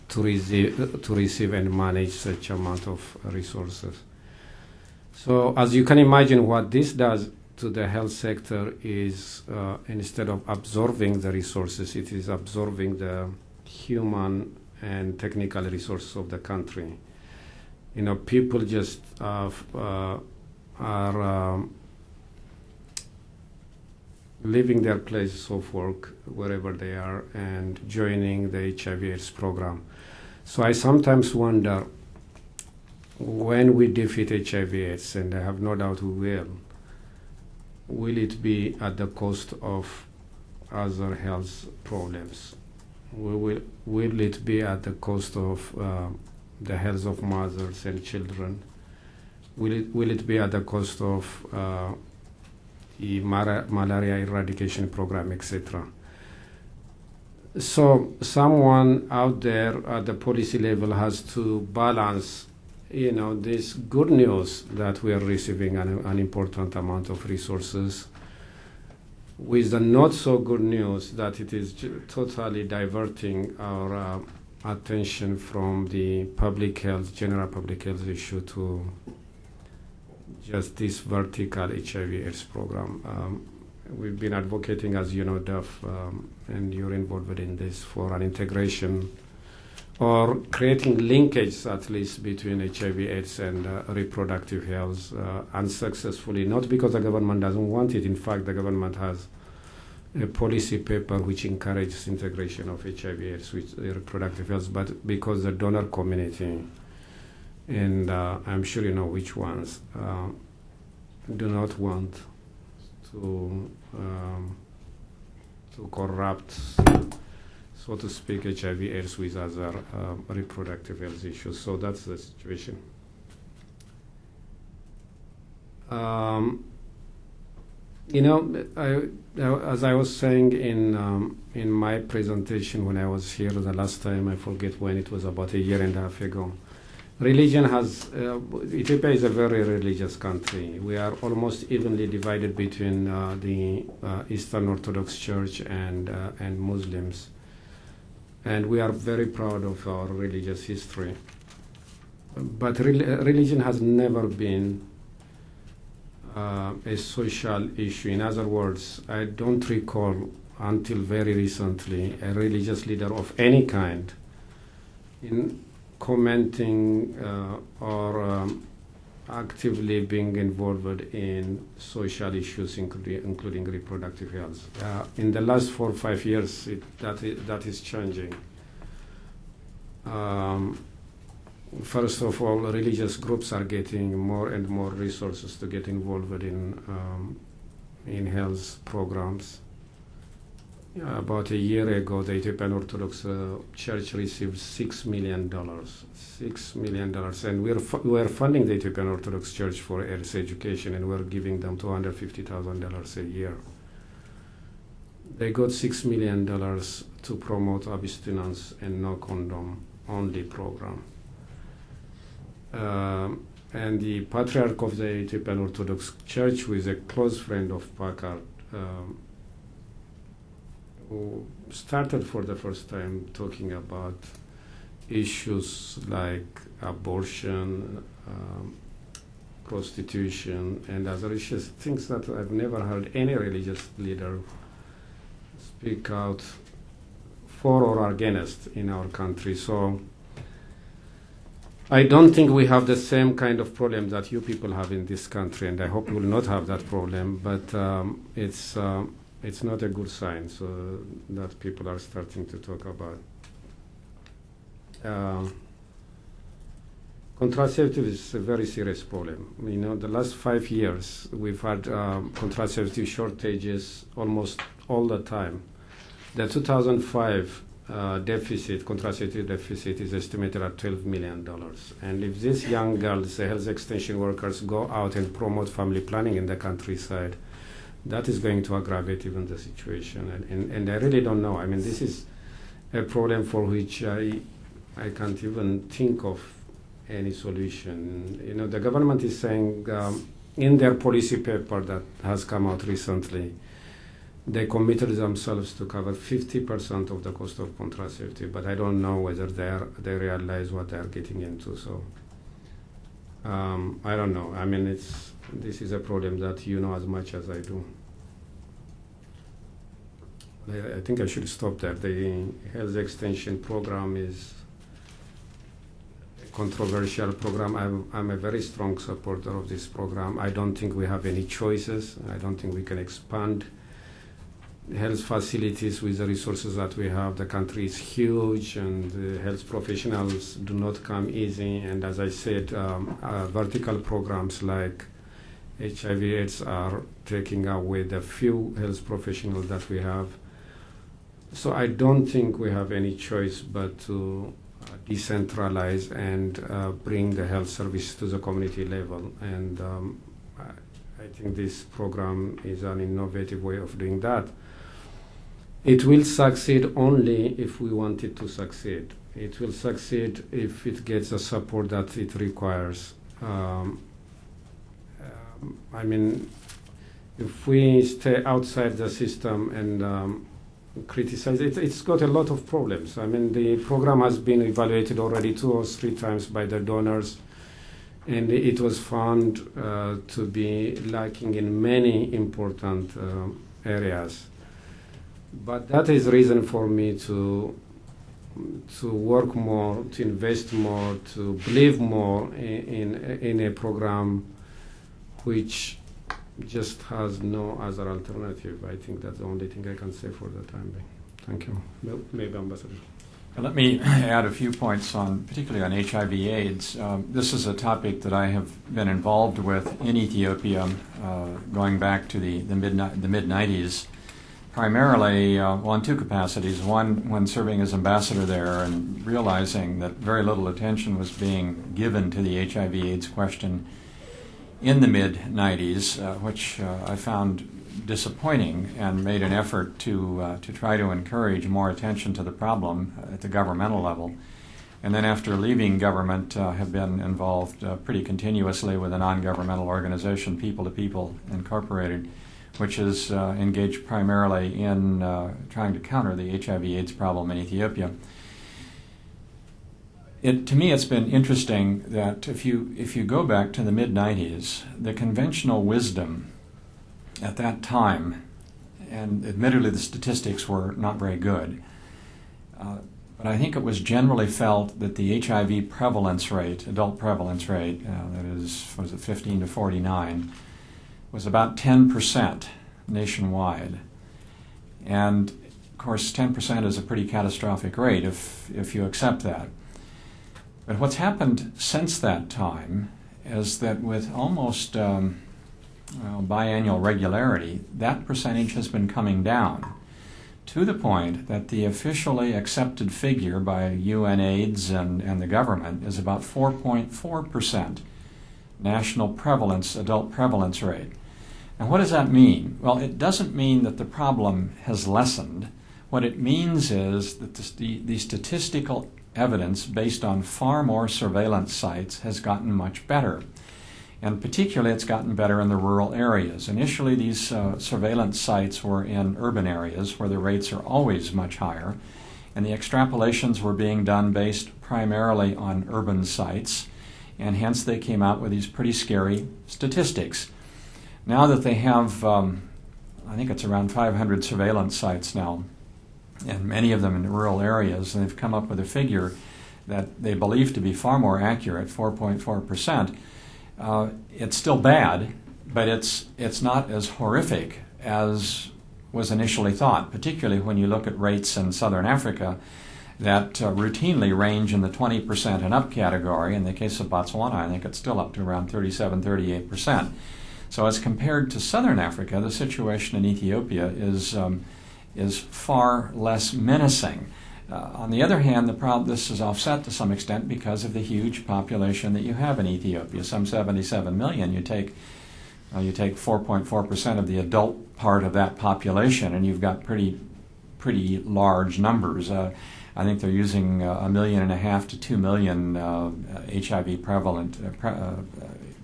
to receive and manage such amount of resources. So, as you can imagine, what this does to the health sector is instead of absorbing the resources, it is absorbing the human and technical resources of the country. You know, people just are leaving their places of work wherever they are and joining the HIV/AIDS program. So I sometimes wonder, when we defeat HIV/AIDS, and I have no doubt we will it be at the cost of other health problems? Will it be at the cost of the health of mothers and children? Will it be at the cost of the malaria eradication program, etc.? So someone out there at the policy level has to balance, you know, this good news that we are receiving an important amount of resources with the not so good news that it is totally diverting our attention from the public health, general public health issue to just this vertical HIV/AIDS program. We've been advocating, as you know, Duff, and you're involved in this, for an integration or creating linkage, at least, between HIV/AIDS and reproductive health, unsuccessfully, not because the government doesn't want it. In fact, the government has a policy paper which encourages integration of HIV/AIDS with reproductive health, but because the donor community, and I'm sure you know which ones, do not want to corrupt so to speak, HIV/AIDS with other reproductive health issues. So that's the situation. As I was saying in my presentation when I was here the last time, I forget when, it was about a year and a half ago. Religion Ethiopia is a very religious country. We are almost evenly divided between the Eastern Orthodox Church and Muslims. And we are very proud of our religious history. But religion has never been a social issue. In other words, I don't recall until very recently a religious leader of any kind in commenting or actively being involved in social issues, including reproductive health. In the last 4 or 5 years, that is changing. First of all, religious groups are getting more and more resources to get involved in health programs. About a year ago, the Ethiopian Orthodox Church received $6 million. $6 million. And we're funding the Ethiopian Orthodox Church for health education, and we're giving them $250,000 a year. They got $6 million to promote abstinence and no condom only program. And the Patriarch of the Ethiopian Orthodox Church, who is a close friend of Packard, who started for the first time talking about issues like abortion, prostitution, and other issues, things that I've never heard any religious leader speak out for or against in our country. So I don't think we have the same kind of problem that you people have in this country, and I hope we will not have that problem, but it's not a good sign that people are starting to talk about. Contraceptive is a very serious problem. The last 5 years, we've had contraceptive shortages almost all the time. The 2005 contraceptive deficit is estimated at $12 million. And if these young girls, the health extension workers, go out and promote family planning in the countryside, that is going to aggravate even the situation. And I really don't know. I mean, this is a problem for which I can't even think of any solution. The government is saying in their policy paper that has come out recently, they committed themselves to cover 50% of the cost of contraceptive, but I don't know whether they realize what they're getting into. So I don't know. I mean, this is a problem that you know as much as I do. I think I should stop there. The health extension program is a controversial program. I'm a very strong supporter of this program. I don't think we have any choices. I don't think we can expand health facilities with the resources that we have. The country is huge, and the health professionals do not come easy. And as I said, vertical programs like HIV/AIDS are taking away the few health professionals that we have. So I don't think we have any choice but to decentralize and bring the health service to the community level. And I think this program is an innovative way of doing that. It will succeed only if we want it to succeed. It will succeed if it gets the support that it requires. I mean, if we stay outside the system and criticize it, it's got a lot of problems. I mean, the program has been evaluated already 2 or 3 times by the donors, and it was found to be lacking in many important areas. But that is reason for me to work more, to invest more, to believe more in a program which just has no other alternative. I think that's the only thing I can say for the time being. Thank you. Maybe Ambassador. Let me add a few points particularly on HIV/AIDS. This is a topic that I have been involved with in Ethiopia going back to the mid-90s. primarily in two capacities. One, when serving as ambassador there and realizing that very little attention was being given to the HIV/AIDS question in the mid-90s, which I found disappointing, and made an effort to try to encourage more attention to the problem at the governmental level. And then after leaving government, have been involved pretty continuously with a non-governmental organization, People to People Incorporated, which is engaged primarily in trying to counter the HIV/AIDS problem in Ethiopia. To me, it's been interesting that if you go back to the mid-90s, the conventional wisdom at that time, and admittedly the statistics were not very good, but I think it was generally felt that the HIV prevalence rate, adult prevalence rate, that is, was it 15 to 49, was about 10% nationwide. And of course, 10% is a pretty catastrophic rate if you accept that. But what's happened since that time is that with almost biannual regularity, that percentage has been coming down to the point that the officially accepted figure by UNAIDS and the government is about 4.4% national prevalence, adult prevalence rate. And what does that mean? Well, it doesn't mean that the problem has lessened. What it means is that the statistical evidence based on far more surveillance sites has gotten much better. And particularly it's gotten better in the rural areas. Initially these surveillance sites were in urban areas where the rates are always much higher, and the extrapolations were being done based primarily on urban sites, and hence they came out with these pretty scary statistics. Now that they have, I think it's around 500 surveillance sites now, and many of them in rural areas, and they've come up with a figure that they believe to be far more accurate, 4.4%. It's still bad, but it's not as horrific as was initially thought, particularly when you look at rates in southern Africa that routinely range in the 20% and up category. In the case of Botswana, I think it's still up to around 37, 38%. So as compared to southern Africa, the situation in Ethiopia is far less menacing. On the other hand, this is offset to some extent because of the huge population that you have in Ethiopia, some 77 million. You take 4.4% of the adult part of that population, and you've got pretty large numbers. I think they're using 1.5 million to 2 million HIV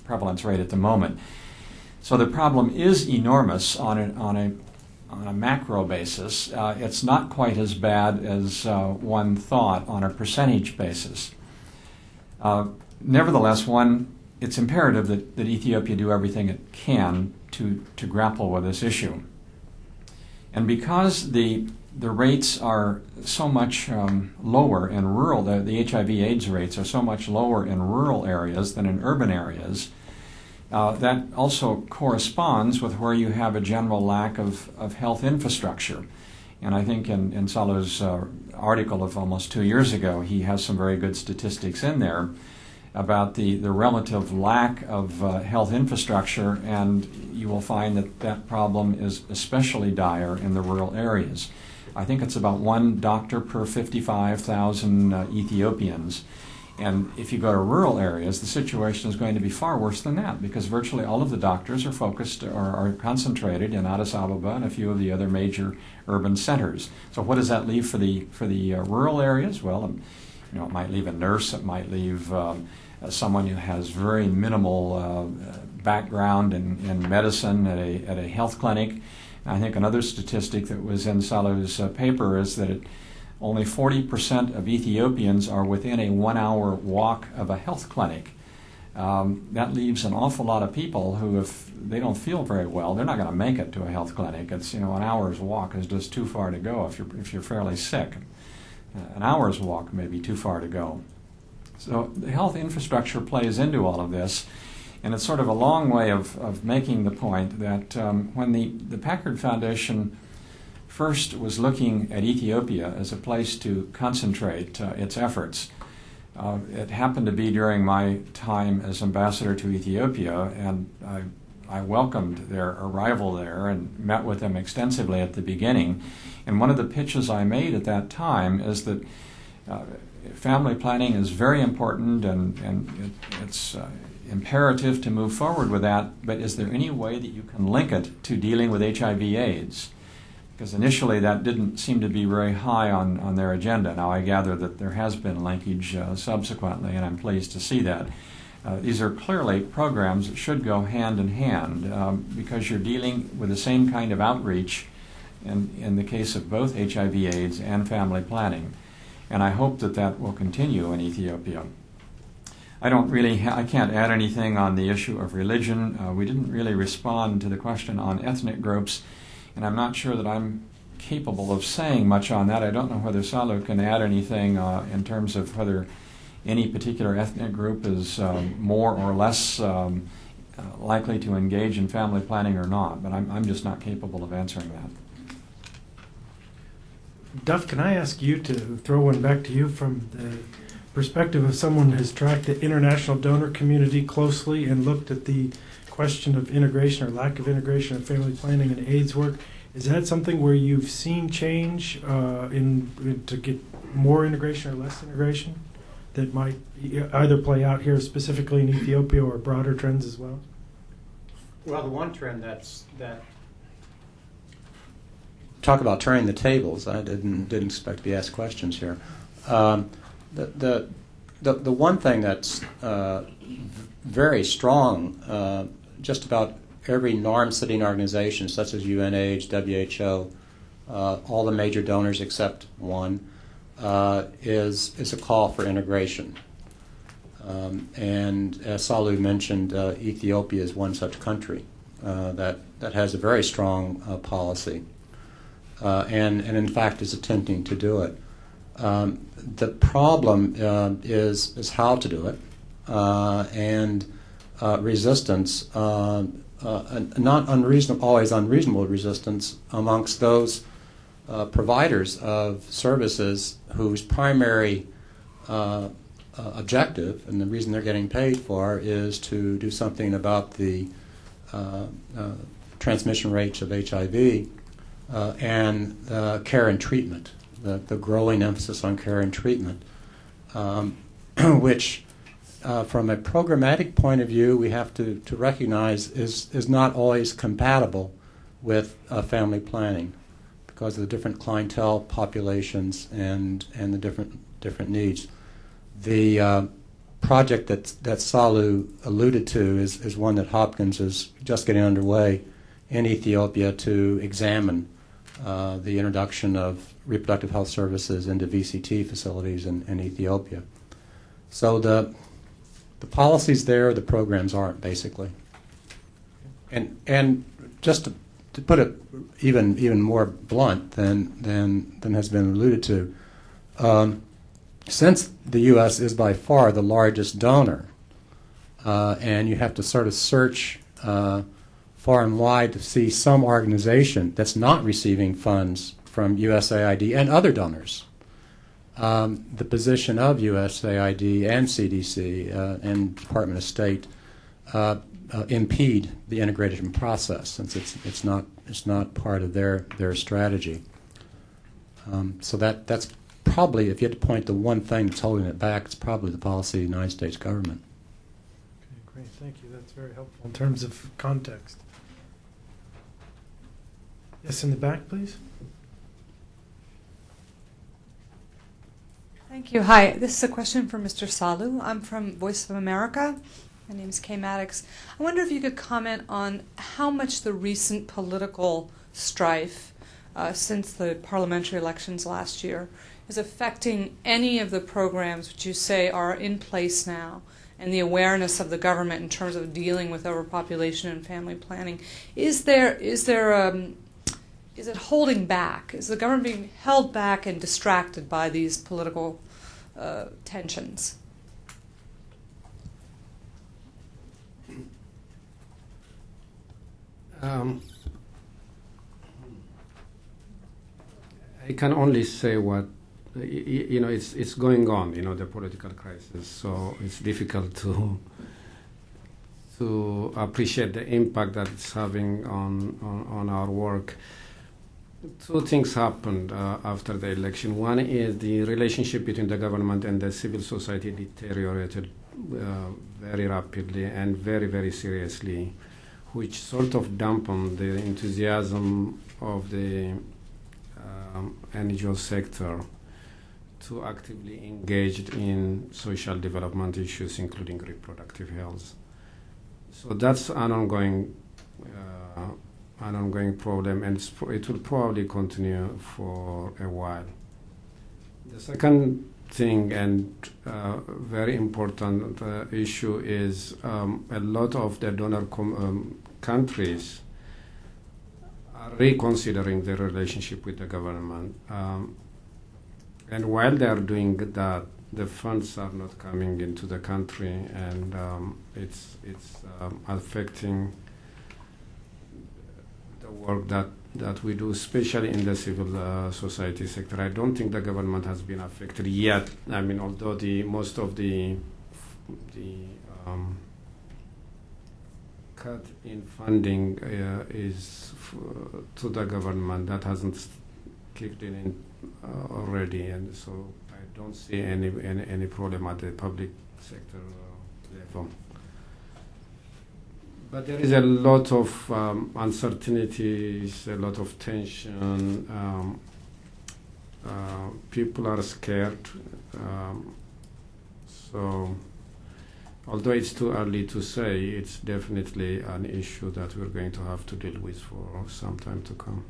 prevalence rate at the moment. So the problem is enormous on a macro basis. It's not quite as bad as one thought on a percentage basis. Nevertheless, it's imperative that Ethiopia do everything it can to grapple with this issue. And because the rates are so much lower in rural, the HIV/AIDS rates are so much lower in rural areas than in urban areas, that also corresponds with where you have a general lack of health infrastructure. And I think in Sahlu's article of almost 2 years ago, he has some very good statistics in there about the relative lack of health infrastructure, and you will find that problem is especially dire in the rural areas. I think it's about 1 doctor per 55,000 Ethiopians. And if you go to rural areas, the situation is going to be far worse than that, because virtually all of the doctors are focused or are concentrated in Addis Ababa and a few of the other major urban centers. So what does that leave for the rural areas? Well, it might leave a nurse, it might leave someone who has very minimal background in medicine at a health clinic. I think another statistic that was in Sahlu's paper is that only 40% of Ethiopians are within a 1-hour walk of a health clinic. That leaves an awful lot of people who, if they don't feel very well, they're not going to make it to a health clinic. It's an hour's walk is just too far to go if you're fairly sick. An hour's walk may be too far to go. So the health infrastructure plays into all of this, and it's sort of a long way of making the point that when the Packard Foundation first was looking at Ethiopia as a place to concentrate its efforts, it happened to be during my time as ambassador to Ethiopia, and I welcomed their arrival there and met with them extensively at the beginning. And one of the pitches I made at that time is that family planning is very important, and it's imperative to move forward with that, but is there any way that you can link it to dealing with HIV/AIDS? Because initially that didn't seem to be very high on their agenda. Now I gather that there has been linkage subsequently, and I'm pleased to see that. These are clearly programs that should go hand in hand because you're dealing with the same kind of outreach in the case of both HIV/AIDS and family planning. And I hope that that will continue in Ethiopia. I can't add anything on the issue of religion. We didn't really respond to the question on ethnic groups, and I'm not sure that I'm capable of saying much on that. I don't know whether Sahlu can add anything in terms of whether any particular ethnic group is more or less likely to engage in family planning or not, but I'm just not capable of answering that. Duff, can I ask you to throw one back to you from the perspective of someone who has tracked the international donor community closely and looked at the question of integration or lack of integration of family planning and AIDS work? Is that something where you've seen change to get more integration or less integration that might either play out here specifically in Ethiopia or broader trends as well? Well, the one trend talk about turning the tables. I didn't expect to be asked questions here. The one thing that's very strong, just about every norm-setting organization, such as UNH, WHO, all the major donors except one, is a call for integration. And as Sahlu mentioned, Ethiopia is one such country that has a very strong policy. And in fact is attempting to do it. The problem is how to do it, and resistance, not always unreasonable resistance amongst those providers of services whose primary objective, and the reason they're getting paid for, is to do something about the transmission rates of HIV. And care and treatment, the growing emphasis on care and treatment, which from a programmatic point of view we have to recognize is not always compatible with family planning because of the different clientele populations and the different needs. The project that Sahlu alluded to is one that Hopkins is just getting underway in Ethiopia to examine the introduction of reproductive health services into VCT facilities in Ethiopia. So the policies there, the programs aren't, basically. And just to put it even more blunt than has been alluded to, since the U.S. is by far the largest donor, and you have to sort of search far and wide to see some organization that's not receiving funds from USAID and other donors. The position of USAID and CDC and Department of State impede the integration process since it's not part of their strategy. So that's probably, if you had to point to one thing that's holding it back, it's probably the policy of the United States government. Okay, great, thank you. That's very helpful in terms of context. Yes, in the back, please. Thank you. Hi, this is a question for Mr. Sahlu. I'm from Voice of America. My name is Kay Maddox. I wonder if you could comment on how much the recent political strife since the parliamentary elections last year is affecting any of the programs which you say are in place now and the awareness of the government in terms of dealing with overpopulation and family planning. Is it holding back? Is the government being held back and distracted by these political tensions? I can only say what it's going on. The political crisis. So it's difficult to to appreciate the impact that it's having on our work. Two things happened after the election. One is the relationship between the government and the civil society deteriorated very rapidly and very, very seriously, which sort of dampened the enthusiasm of the NGO sector to actively engage in social development issues, including reproductive health. So that's an ongoing problem, and it will probably continue for a while. The second thing and very important issue is a lot of the donor countries are reconsidering their relationship with the government. And while they are doing that, the funds are not coming into the country, and it's affecting the work that we do, especially in the civil society sector. I don't think the government has been affected yet. I mean, although most of the cut in funding is to the government, that hasn't kicked in already, and so I don't see any problem at the public sector level. But there is a lot of uncertainties, a lot of tension. People are scared. So, although it's too early to say, it's definitely an issue that we're going to have to deal with for some time to come.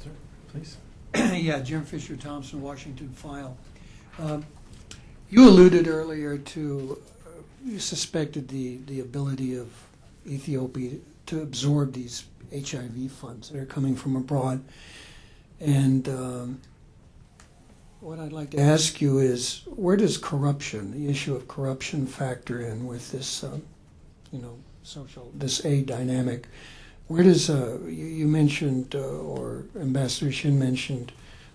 Sir, please. Yeah, Jim Fisher Thompson, Washington File. You alluded earlier to, you suspected the ability of Ethiopia to absorb these HIV funds that are coming from abroad. And what I'd like to ask you is, where does corruption, the issue of corruption, factor in with this, this aid dynamic? Where does, you mentioned, or Ambassador Shin mentioned,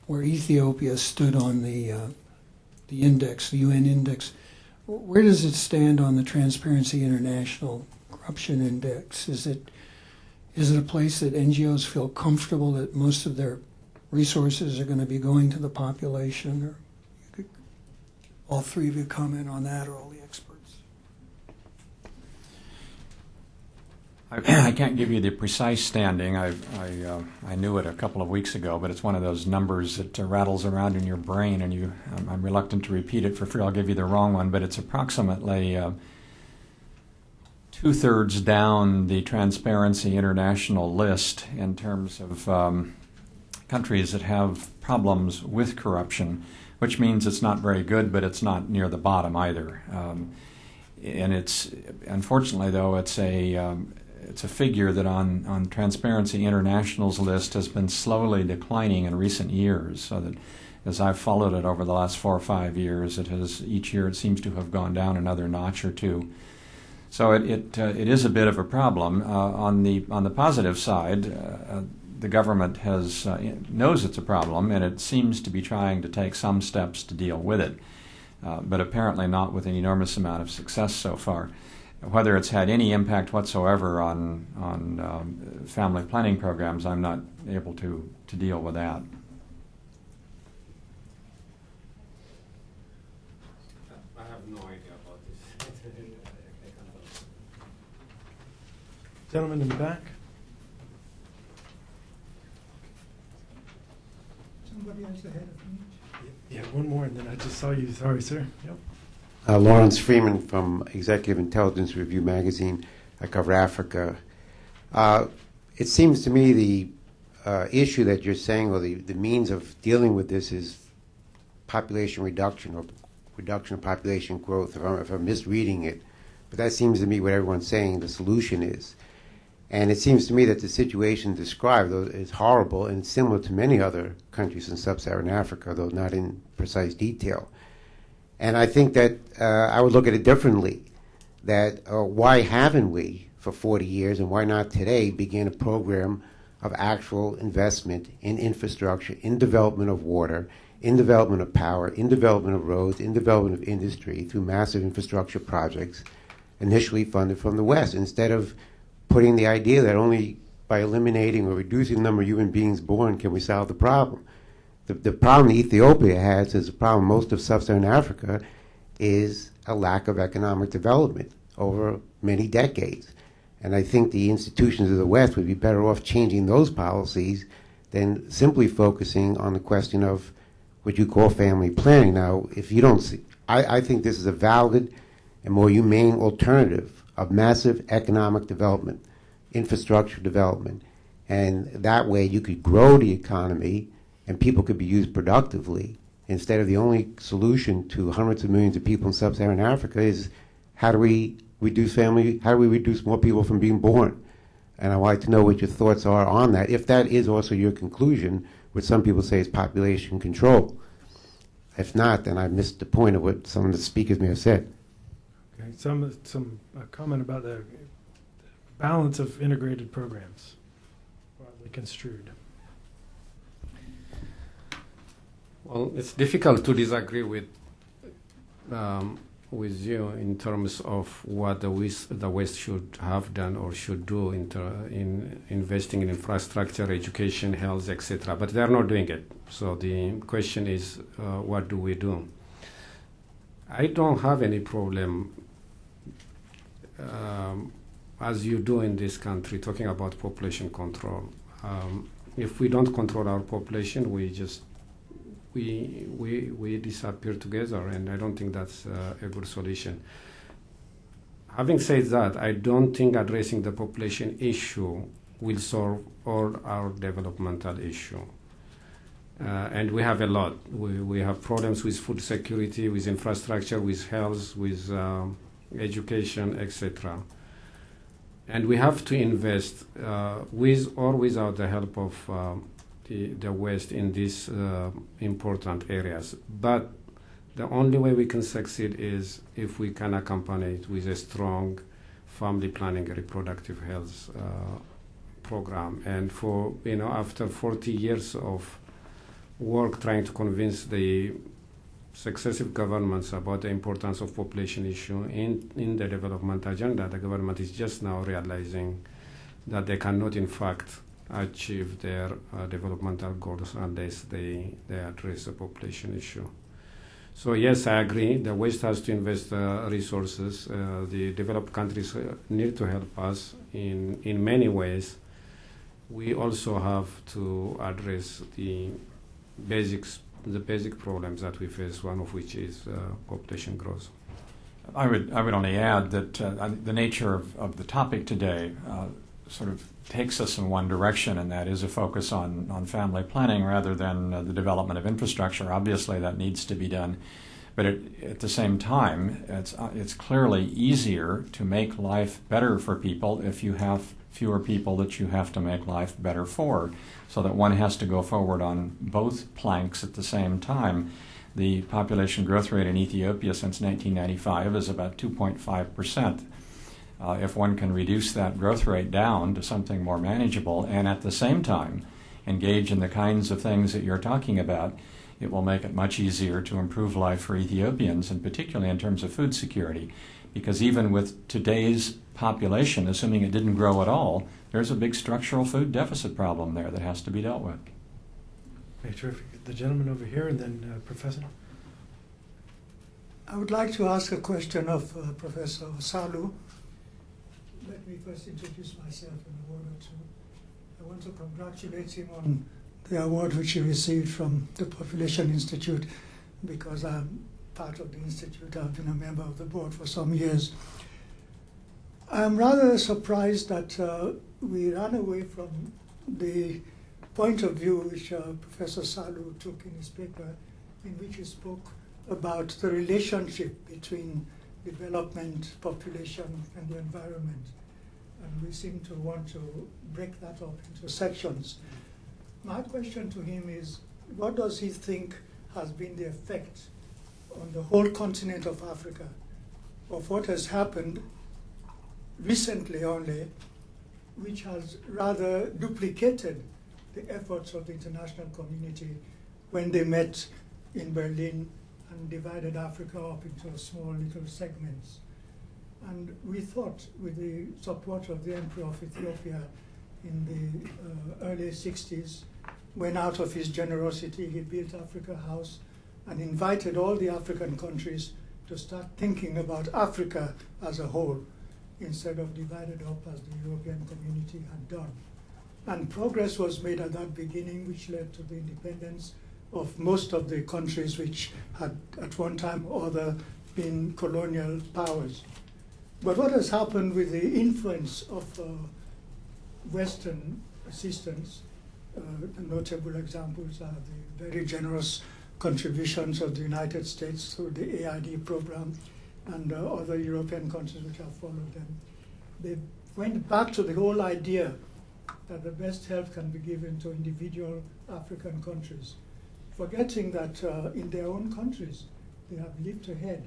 where Ethiopia stood on the index, the UN index. Where does it stand on the Transparency International Corruption Index? Is it a place that NGOs feel comfortable that most of their resources are going to be going to the population? Or all three of you comment on that, or all the experts? I can't give you the precise standing. I knew it a couple of weeks ago, but it's one of those numbers that rattles around in your brain, and I'm reluctant to repeat it for fear I'll give you the wrong one, but it's approximately two-thirds down the Transparency International list in terms of countries that have problems with corruption, which means it's not very good, but it's not near the bottom either. And it's, unfortunately, though, it's a figure that on Transparency International's list has been slowly declining in recent years, so that as I've followed it over the last 4 or 5 years, each year it seems to have gone down another notch or two. So it is a bit of a problem. On the positive side, the government knows it's a problem, and it seems to be trying to take some steps to deal with it, but apparently not with an enormous amount of success so far. Whether it's had any impact whatsoever on family planning programs, I'm not able to deal with that. I have no idea about this. Gentleman in the back. Somebody else ahead of me? Yeah, one more, and then I just saw you. Sorry, sir. Yep. Lawrence Freeman from Executive Intelligence Review magazine. I cover Africa. It seems to me the issue that you're saying, or the means of dealing with this, is population reduction or reduction of population growth, if I'm misreading it. But that seems to me what everyone's saying the solution is. And it seems to me that the situation described is horrible and similar to many other countries in sub-Saharan Africa, though not in precise detail. And I think that I would look at it differently, that why haven't we for 40 years, and why not today, begin a program of actual investment in infrastructure, in development of water, in development of power, in development of roads, in development of industry through massive infrastructure projects initially funded from the West, instead of putting the idea that only by eliminating or reducing the number of human beings born can we solve the problem. The problem Ethiopia has is the problem most of sub-Saharan Africa is a lack of economic development over many decades. And I think the institutions of the West would be better off changing those policies than simply focusing on the question of what you call family planning. Now, if you don't see, I think this is a valid and more humane alternative of massive economic development, infrastructure development, and that way you could grow the economy and people could be used productively, instead of the only solution to hundreds of millions of people in sub-Saharan Africa is how do we reduce more people from being born? And I'd like to know what your thoughts are on that, if that is also your conclusion, which some people say is population control. If not, then I missed the point of what some of the speakers may have said. Okay, some comment about the balance of integrated programs, broadly construed. Well, it's difficult to disagree with you in terms of what the West should have done or should do in investing in infrastructure, education, health, etc. But they are not doing it. So the question is, what do we do? I don't have any problem, as you do in this country, talking about population control. If we don't control our population, we disappear together, and I don't think that's a good solution. Having said that, I don't think addressing the population issue will solve all our developmental issue. And we have a lot. We have problems with food security, with infrastructure, with health, with education, etc. And we have to invest with or without the help of the West in these important areas. But the only way we can succeed is if we can accompany it with a strong family planning and reproductive health program. And after 40 years of work trying to convince the successive governments about the importance of population issue in the development agenda, the government is just now realizing that they cannot, in fact, achieve their developmental goals unless they address the population issue. So yes, I agree. The West has to invest resources. The developed countries need to help us in many ways. We also have to address the basic problems that we face, one of which is population growth. I would only add that the nature of the topic today sort of takes us in one direction, and that is a focus on family planning rather than the development of infrastructure. Obviously, that needs to be done, but at the same time, it's clearly easier to make life better for people if you have fewer people that you have to make life better for, so that one has to go forward on both planks at the same time. The population growth rate in Ethiopia since 1995 is about 2.5%. If one can reduce that growth rate down to something more manageable and at the same time engage in the kinds of things that you're talking about, it will make it much easier to improve life for Ethiopians, and particularly in terms of food security. Because even with today's population, assuming it didn't grow at all, there's a big structural food deficit problem there that has to be dealt with. Okay, terrific. The gentleman over here, and then Professor. I would like to ask a question of Professor Sahlu. Let me first introduce myself in a word or two. I want to congratulate him on the award which he received from the Population Institute, because I'm part of the Institute. I've been a member of the board for some years. I'm rather surprised that we ran away from the point of view which Professor Sahlu took in his paper, in which he spoke about the relationship between development, population, and the environment. And we seem to want to break that up into sections. My question to him is, what does he think has been the effect on the whole continent of Africa of what has happened recently only, which has rather duplicated the efforts of the international community when they met in Berlin and divided Africa up into small little segments. And we thought, with the support of the Emperor of Ethiopia in the early 60s, when out of his generosity he built Africa House and invited all the African countries to start thinking about Africa as a whole, instead of divided up as the European community had done. And progress was made at that beginning, which led to the independence of most of the countries which had at one time or other been colonial powers. But what has happened with the influence of Western assistance, the notable examples are the very generous contributions of the United States through the AID program and other European countries which have followed them. They went back to the whole idea that the best help can be given to individual African countries, forgetting that in their own countries they have leaped ahead.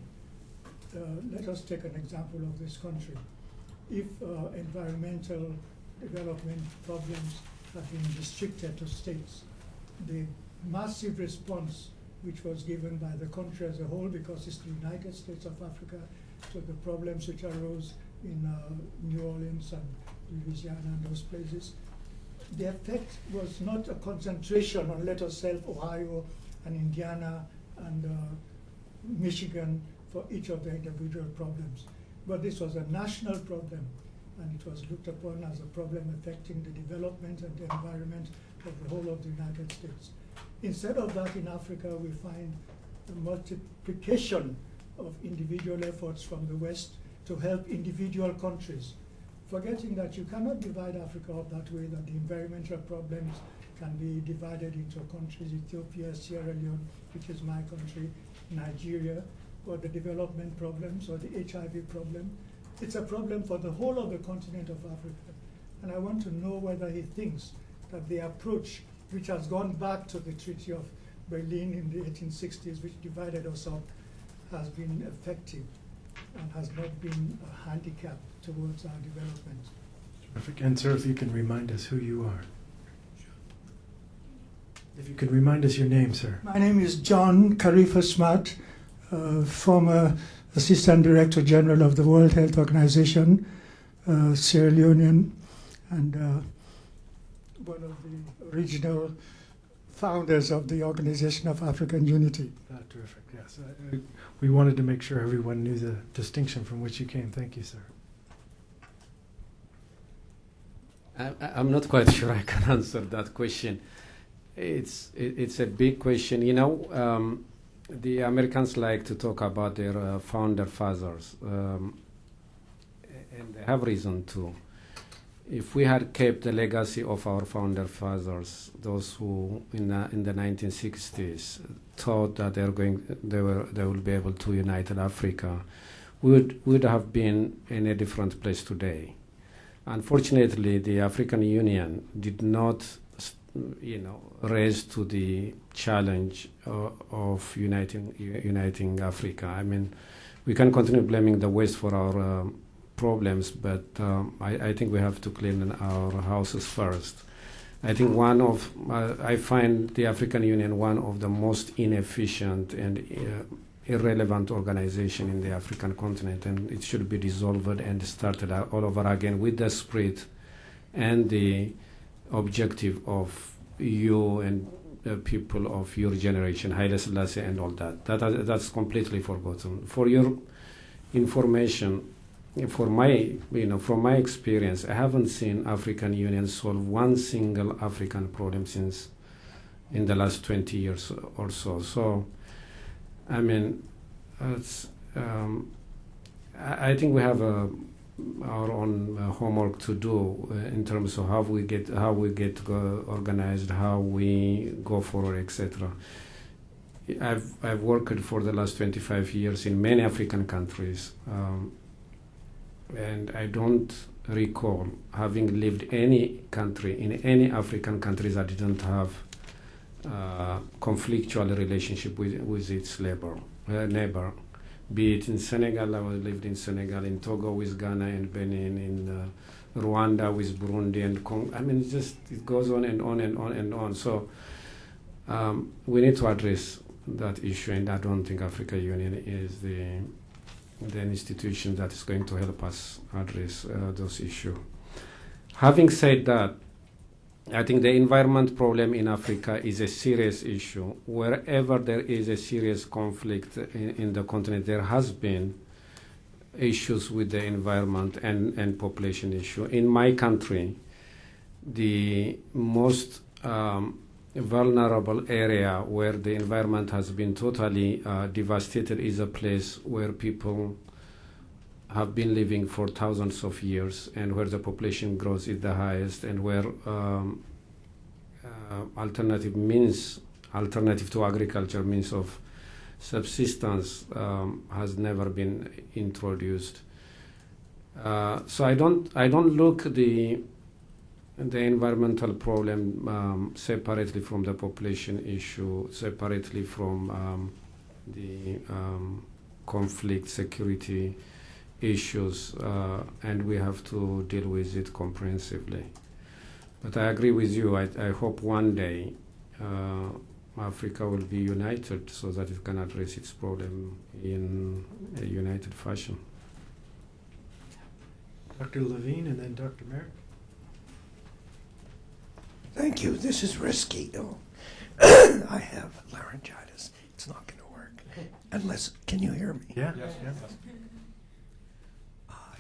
Let us take an example of this country. If environmental development problems have been restricted to states, the massive response which was given by the country as a whole, because it's the United States of Africa, to the problems which arose in New Orleans and Louisiana and those places, the effect was not a concentration on, let us say, Ohio and Indiana and Michigan for each of the individual problems. But this was a national problem, and it was looked upon as a problem affecting the development and the environment of the whole of the United States. Instead of that, in Africa, we find a multiplication of individual efforts from the West to help individual countries, forgetting that you cannot divide Africa up that way, that the environmental problems can be divided into countries, Ethiopia, Sierra Leone, which is my country, Nigeria, or the development problems, or the HIV problem. It's a problem for the whole of the continent of Africa. And I want to know whether he thinks that the approach, which has gone back to the Treaty of Berlin in the 1860s, which divided us up, has been effective and has not been a handicap towards our development. Terrific. And sir, if you can remind us who you are. If you could remind us your name, sir. My name is John Khalifa Smart, former Assistant Director General of the World Health Organization, Sierra Leonean, and one of the original founders of the Organization of African Unity. Terrific, yes. We wanted to make sure everyone knew the distinction from which you came. Thank you, sir. I'm not quite sure I can answer that question. It's a big question. You know, the Americans like to talk about their founder fathers, and they have reason to. If we had kept the legacy of our founder fathers, those who in the 1960s thought that they will be able to unite Africa, we would have been in a different place today. Unfortunately, the African Union did not, raise to the challenge of uniting Africa. I mean, we can continue blaming the West for our problems, but I think we have to clean our houses first. I think I find the African Union one of the most inefficient and irrelevant organization in the African continent, and it should be dissolved and started all over again with the spirit and the objective of you and the people of your generation, Haile Selassie and all that. That's completely forgotten. For your information, from my experience, I haven't seen African Union solve one single African problem since in the last 20 years or so. So, I mean, I think we have our own homework to do in terms of how we get organized, how we go forward, etc. I've worked for the last 25 years in many African countries. And I don't recall having lived any country, in any African countries that didn't have conflictual relationship with its neighbor. Be it in Senegal, I lived in Senegal, in Togo with Ghana and Benin, in Rwanda with Burundi and Congo. I mean, it goes on and on and on and on. So we need to address that issue, and I don't think African Union is the institution that is going to help us address those issues. Having said that, I think the environment problem in Africa is a serious issue. Wherever there is a serious conflict in the continent, there has been issues with the environment and population issue. In my country, the most vulnerable area where the environment has been totally devastated is a place where people have been living for thousands of years, and where the population growth is the highest, and where alternative to agriculture, means of subsistence has never been introduced. So I don't look the environmental problem separately from the population issue, separately from the conflict, security issues, and we have to deal with it comprehensively. But I agree with you. I hope one day Africa will be united so that it can address its problem in a united fashion. Dr. Levine and then Dr. Merrick. Thank you. This is risky. I have laryngitis. It's not going to work. Unless, can you hear me? Yeah. Yes.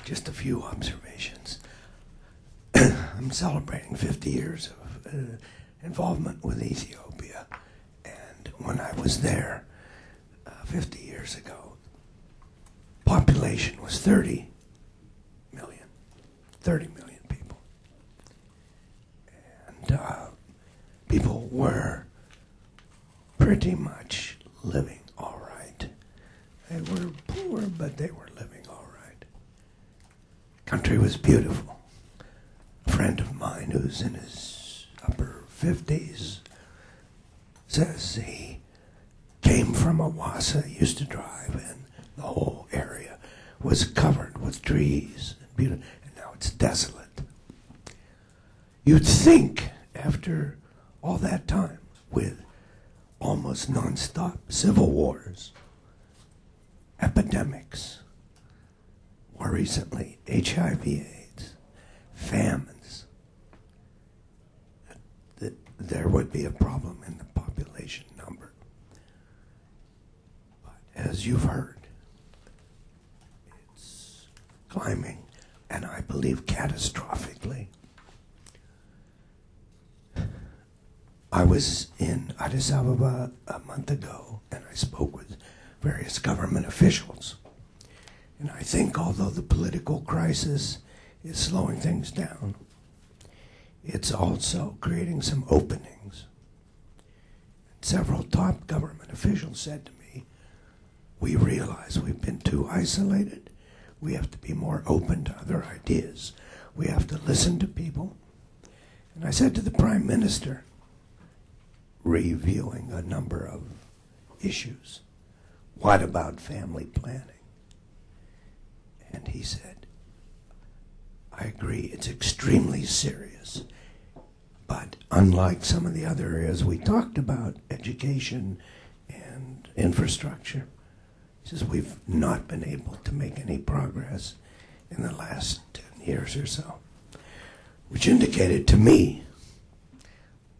Just a few observations. I'm celebrating 50 years of involvement with Ethiopia. And when I was there 50 years ago, population was 30 million people. And people were pretty much living all right. They were poor, but they were living all right. Country was beautiful. A friend of mine who's in his upper 50s says he came from Awassa, used to drive, and the whole area was covered with trees and beautiful, and now it's desolate. You'd think after all that time with almost nonstop civil wars, epidemics, more recently HIV/AIDS, famines, that there would be a problem in the population number. But as you've heard, it's climbing, and I believe catastrophically. I was in Addis Ababa a month ago, and I spoke with various government officials. And I think although the political crisis is slowing things down, it's also creating some openings. Several top government officials said to me, we realize we've been too isolated. We have to be more open to other ideas. We have to listen to people. And I said to the Prime Minister, reviewing a number of issues, what about family planning? And he said, I agree, it's extremely serious. But unlike some of the other areas we talked about, education and infrastructure, he says we've not been able to make any progress in the last 10 years or so, which indicated to me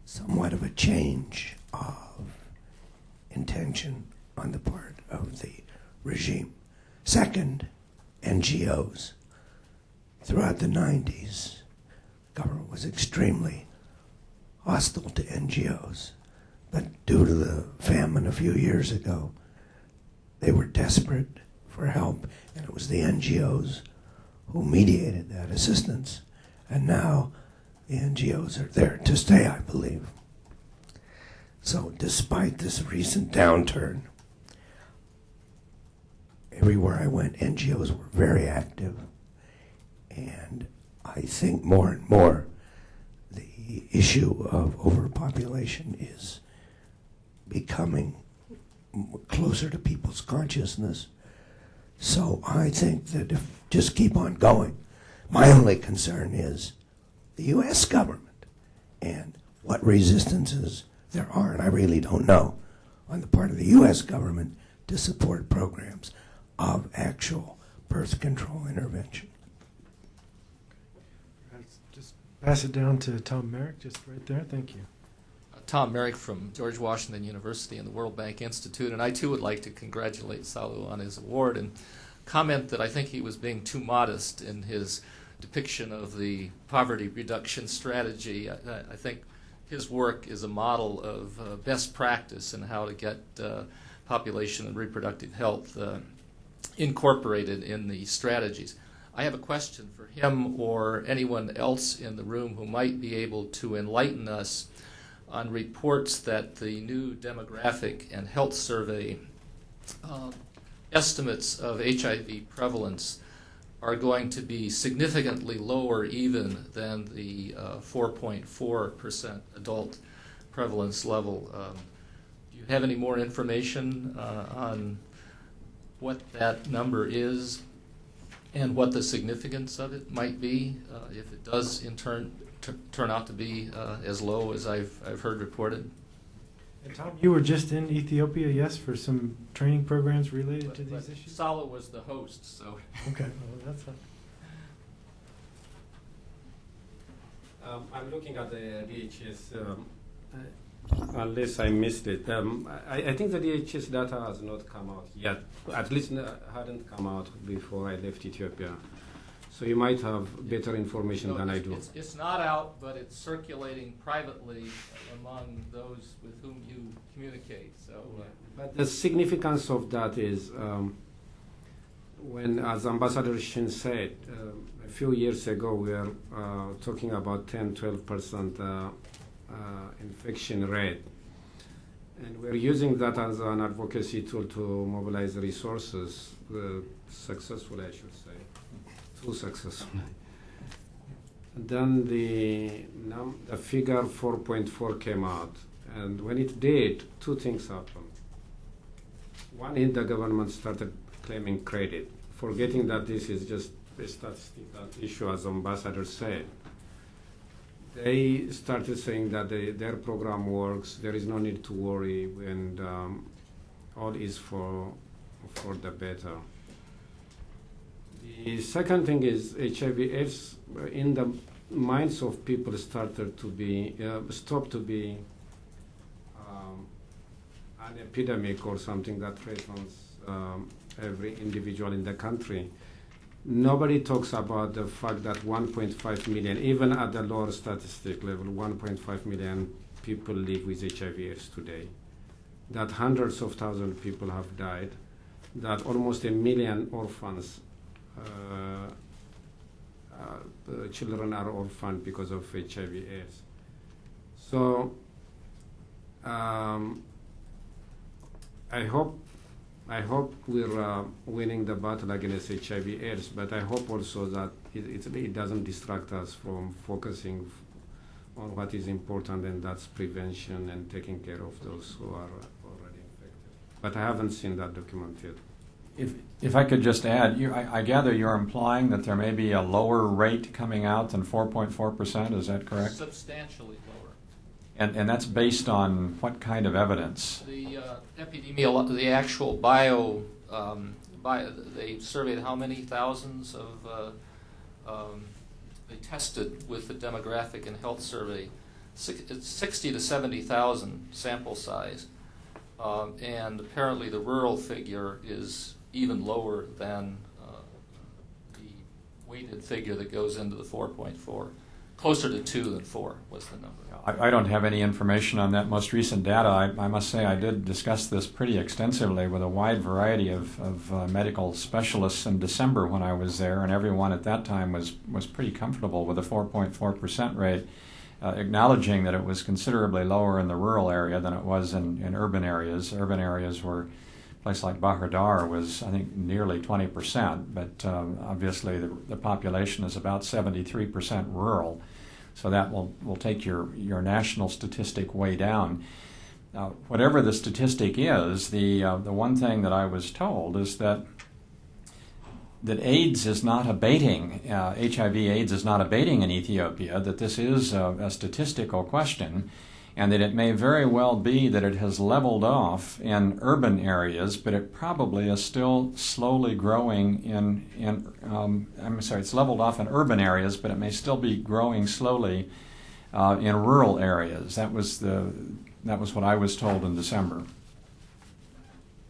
somewhat of a change of intention on the part of the regime. Second, NGOs. Throughout the 90s, government was extremely hostile to NGOs. But due to the famine a few years ago, they were desperate for help, and it was the NGOs who mediated that assistance. And now the NGOs are there to stay, I believe. So despite this recent downturn, everywhere I went, NGOs were very active. And I think more and more the issue of overpopulation is becoming closer to people's consciousness. So I think that if just keep on going, my only concern is the U.S. government and what resistances there are, and I really don't know on the part of the U.S. government to support programs of actual birth control intervention. Let's just pass it down to Tom Merrick, just right there. Thank you. Tom Merrick from George Washington University and the World Bank Institute, and I too would like to congratulate Sahlu on his award and comment that I think he was being too modest in his depiction of the poverty reduction strategy. I think his work is a model of best practice in how to get population and reproductive health incorporated in the strategies. I have a question for him or anyone else in the room who might be able to enlighten us on reports that the new demographic and health survey estimates of HIV prevalence are going to be significantly lower even than the 4.4% adult prevalence level. Do you have any more information on what that number is and what the significance of it might be if it does in turn turn out to be as low as I've heard reported? And Tom, you were just in Ethiopia, yes, for some training programs related to these issues? Sahlu was the host, so. Okay, well, that's fine. I'm looking at the DHS, unless I missed it. I think the DHS data has not come out yet, at least hadn't come out before I left Ethiopia. So you might have better information than I do. It's not out, but it's circulating privately among those with whom you communicate. So, but the significance of that is when, as Ambassador Shin said, a few years ago we were talking about 10-12% infection rate. And we're using that as an advocacy tool to mobilize resources, successfully, I should say. Too successful. And then the figure 4.4 came out, and when it did, two things happened. One is the government started claiming credit, forgetting that this is just a statistical issue, as Ambassador said. They started saying that their program works, there is no need to worry, and all is for the better. The second thing is HIV/AIDS in the minds of people started to be stopped to be an epidemic or something that threatens every individual in the country. Nobody talks about the fact that 1.5 million, even at the lower statistic level, 1.5 million people live with HIV/AIDS today. That hundreds of thousands of people have died. That almost 1 million orphans. Children are orphaned because of HIV/AIDS. So I hope we're winning the battle against HIV/AIDS, but I hope also that it doesn't distract us from focusing on what is important, and that's prevention and taking care of those who are already infected. But I haven't seen that document yet. If I could just add, I gather you're implying that there may be a lower rate coming out than 4.4%, is that correct? Substantially lower. And that's based on what kind of evidence? The the actual they surveyed how many thousands of, they tested with the demographic and health survey, it's 60 to 70,000 sample size. And apparently the rural figure is even lower than the weighted figure that goes into the 4.4. Closer to 2 than 4 was the number. I don't have any information on that most recent data. I must say I did discuss this pretty extensively with a wide variety of medical specialists in December when I was there, and everyone at that time was pretty comfortable with a 4.4% rate, acknowledging that it was considerably lower in the rural area than it was in urban areas. Urban areas were a place like Bahir Dar was, I think, nearly 20%, but obviously the population is about 73% rural, so that will take your national statistic way down. Whatever the statistic is, the one thing that I was told is that AIDS is not abating, HIV/AIDS is not abating in Ethiopia, that this is a statistical question, and that it may very well be that it has leveled off in urban areas, but it probably is still slowly growing it's leveled off in urban areas, but it may still be growing slowly in rural areas. That was what I was told in December.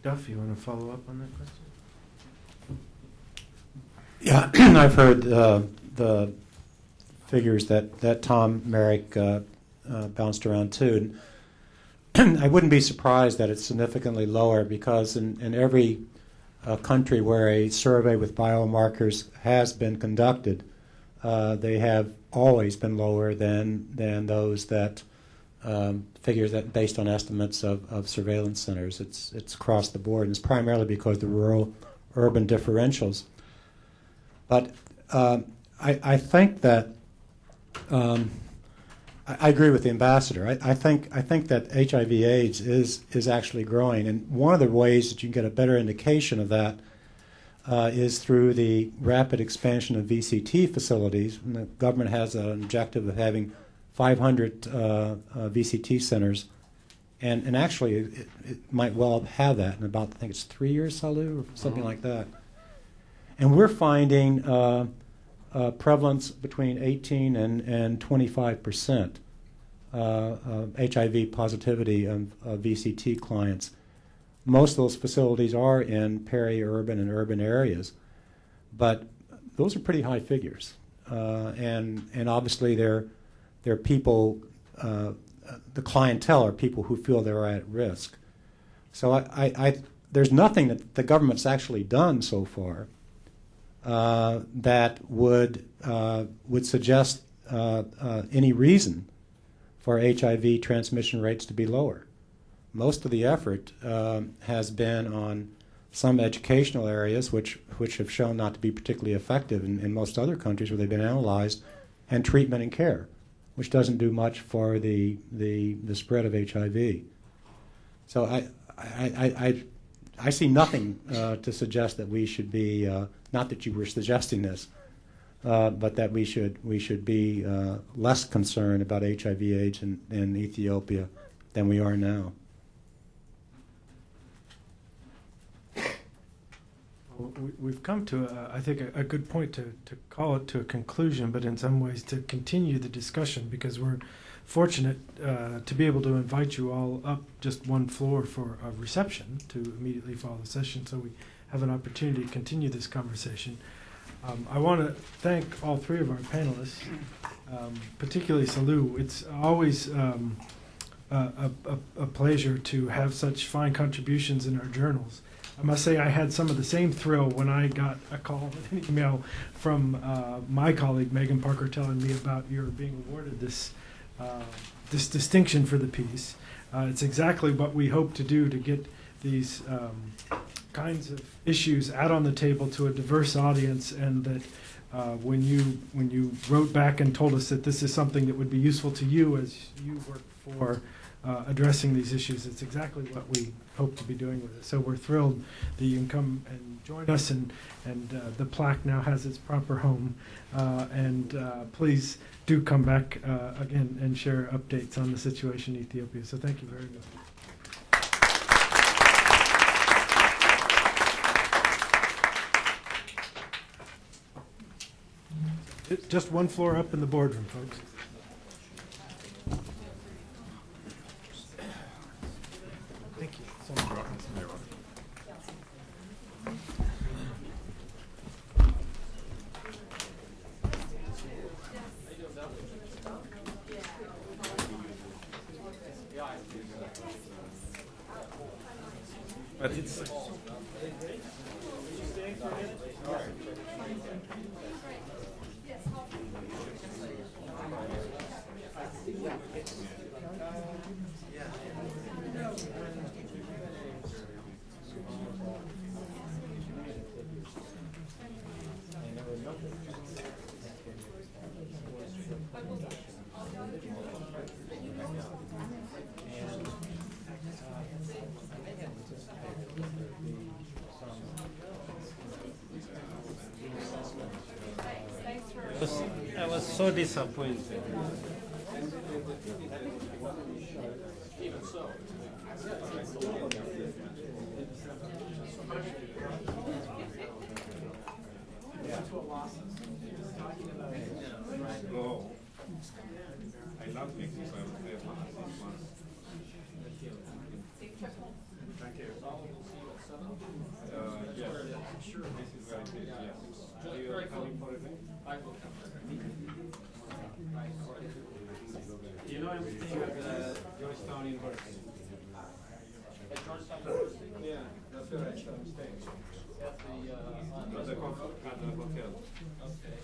Duff, you want to follow up on that question? Yeah, I've heard the figures that Tom Merrick bounced around too. And I wouldn't be surprised that it's significantly lower, because in every country where a survey with biomarkers has been conducted, they have always been lower than those that figures that based on estimates of surveillance centers. It's across the board, and it's primarily because of the rural-urban differentials. But I think that I agree with the ambassador. I think that HIV/AIDS is actually growing, and one of the ways that you can get a better indication of that is through the rapid expansion of VCT facilities. And the government has an objective of having 500 VCT centers, and actually it might well have that in about, I think it's 3 years, Sahlu, or something like that. And we're finding prevalence between 18 and 25% HIV positivity of VCT clients. Most of those facilities are in peri-urban and urban areas, but those are pretty high figures. And obviously they're people, the clientele are people who feel they're at risk. So there's nothing that the government's actually done so far that would suggest any reason for HIV transmission rates to be lower. Most of the effort has been on some educational areas, which have shown not to be particularly effective in most other countries where they've been analyzed, and treatment and care, which doesn't do much for the spread of HIV. So I see nothing to suggest that we should be, not that you were suggesting this, but that we should be less concerned about HIV/AIDS in Ethiopia than we are now. Well, we've come to, I think, a good point to call it to a conclusion, but in some ways to continue the discussion, because we're fortunate to be able to invite you all up just one floor for a reception to immediately follow the session, so we have an opportunity to continue this conversation. I want to thank all three of our panelists, particularly Sahlu. It's always a pleasure to have such fine contributions in our journals. I must say I had some of the same thrill when I got a call, an email from my colleague Megan Parker telling me about your being awarded this distinction for the piece. It's exactly what we hope to do, to get these kinds of issues out on the table to a diverse audience, and that when you wrote back and told us that this is something that would be useful to you as you work for addressing these issues, it's exactly what we hope to be doing with it. So we're thrilled that you can come and join us, and the plaque now has its proper home. And please do come back again and share updates on the situation in Ethiopia. So thank you very much. Just one floor up in the boardroom, folks. Thank you so much. But it's I was so disappointed. Even so. Oh, I love making some Thank you. Yes, sure. This is very good. Yes. Are you coming for event? I will come. You know, I'm staying at Georgetown University. At Georgetown University? Yeah, that's where I'm staying. At the hotel. Okay.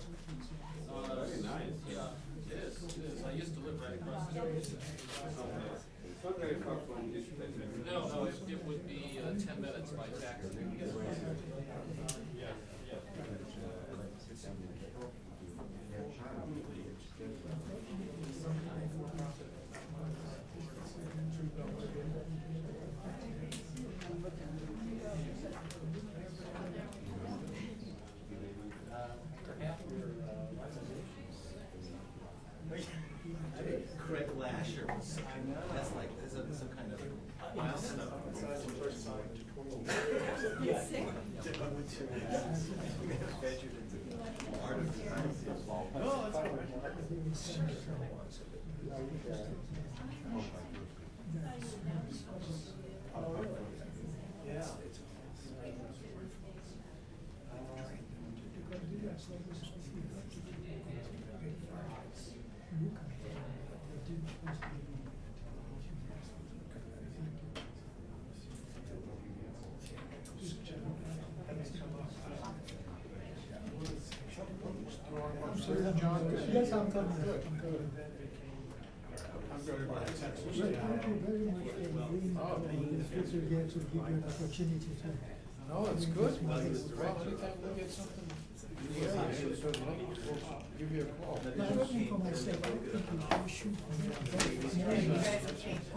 Very nice. Yeah, it is. It is. I used to live right across the street. It's not very far from this place. No, it would be 10 minutes by taxi. Yeah, yeah. Craig Lasher was, that's like, is some kind of milestone. Besides the first time to 20 Ventured into art of design. No, that's yeah. Yes, I'm coming. I'm coming. I'm going to go to Texas. Well, thank you very much for agreeing to this again to give you an opportunity to. No, it's good. Well, anytime we get something, we'll give you a call. Now, I'm looking for myself. I don't think you should.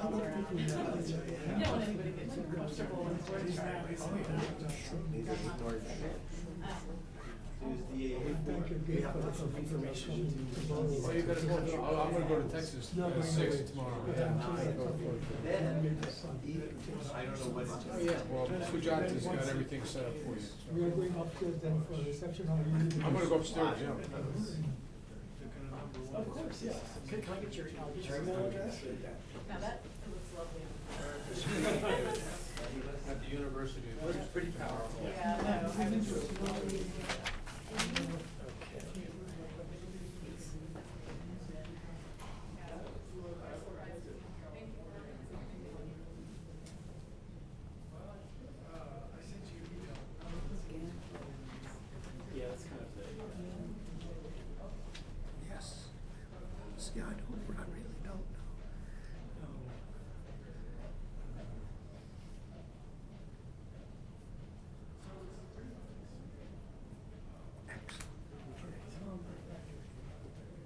How many people You don't want anybody to get too comfortable with Thank you again for the information. Oh, you gotta go, I'm gonna go to Texas at 6 tomorrow. Then, I don't know what it's. Oh, yeah, well, Sujata's got everything set up for you. We are going upstairs then for the reception. I'm gonna go upstairs, yeah. Of course, yes. Can I get your email address? Now that looks lovely. At the university. It's pretty powerful. Yeah, no, I was. Yeah, that's kind of the. Yes. See, I really don't know.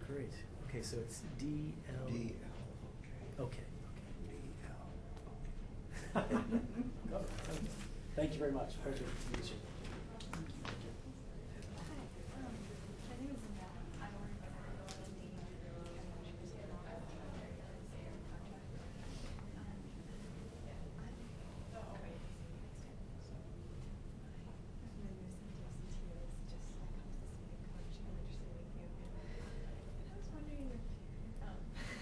Great. Okay, so it's D-L. D-L. Okay. D-L. Thank you very much. Pleasure to meet you.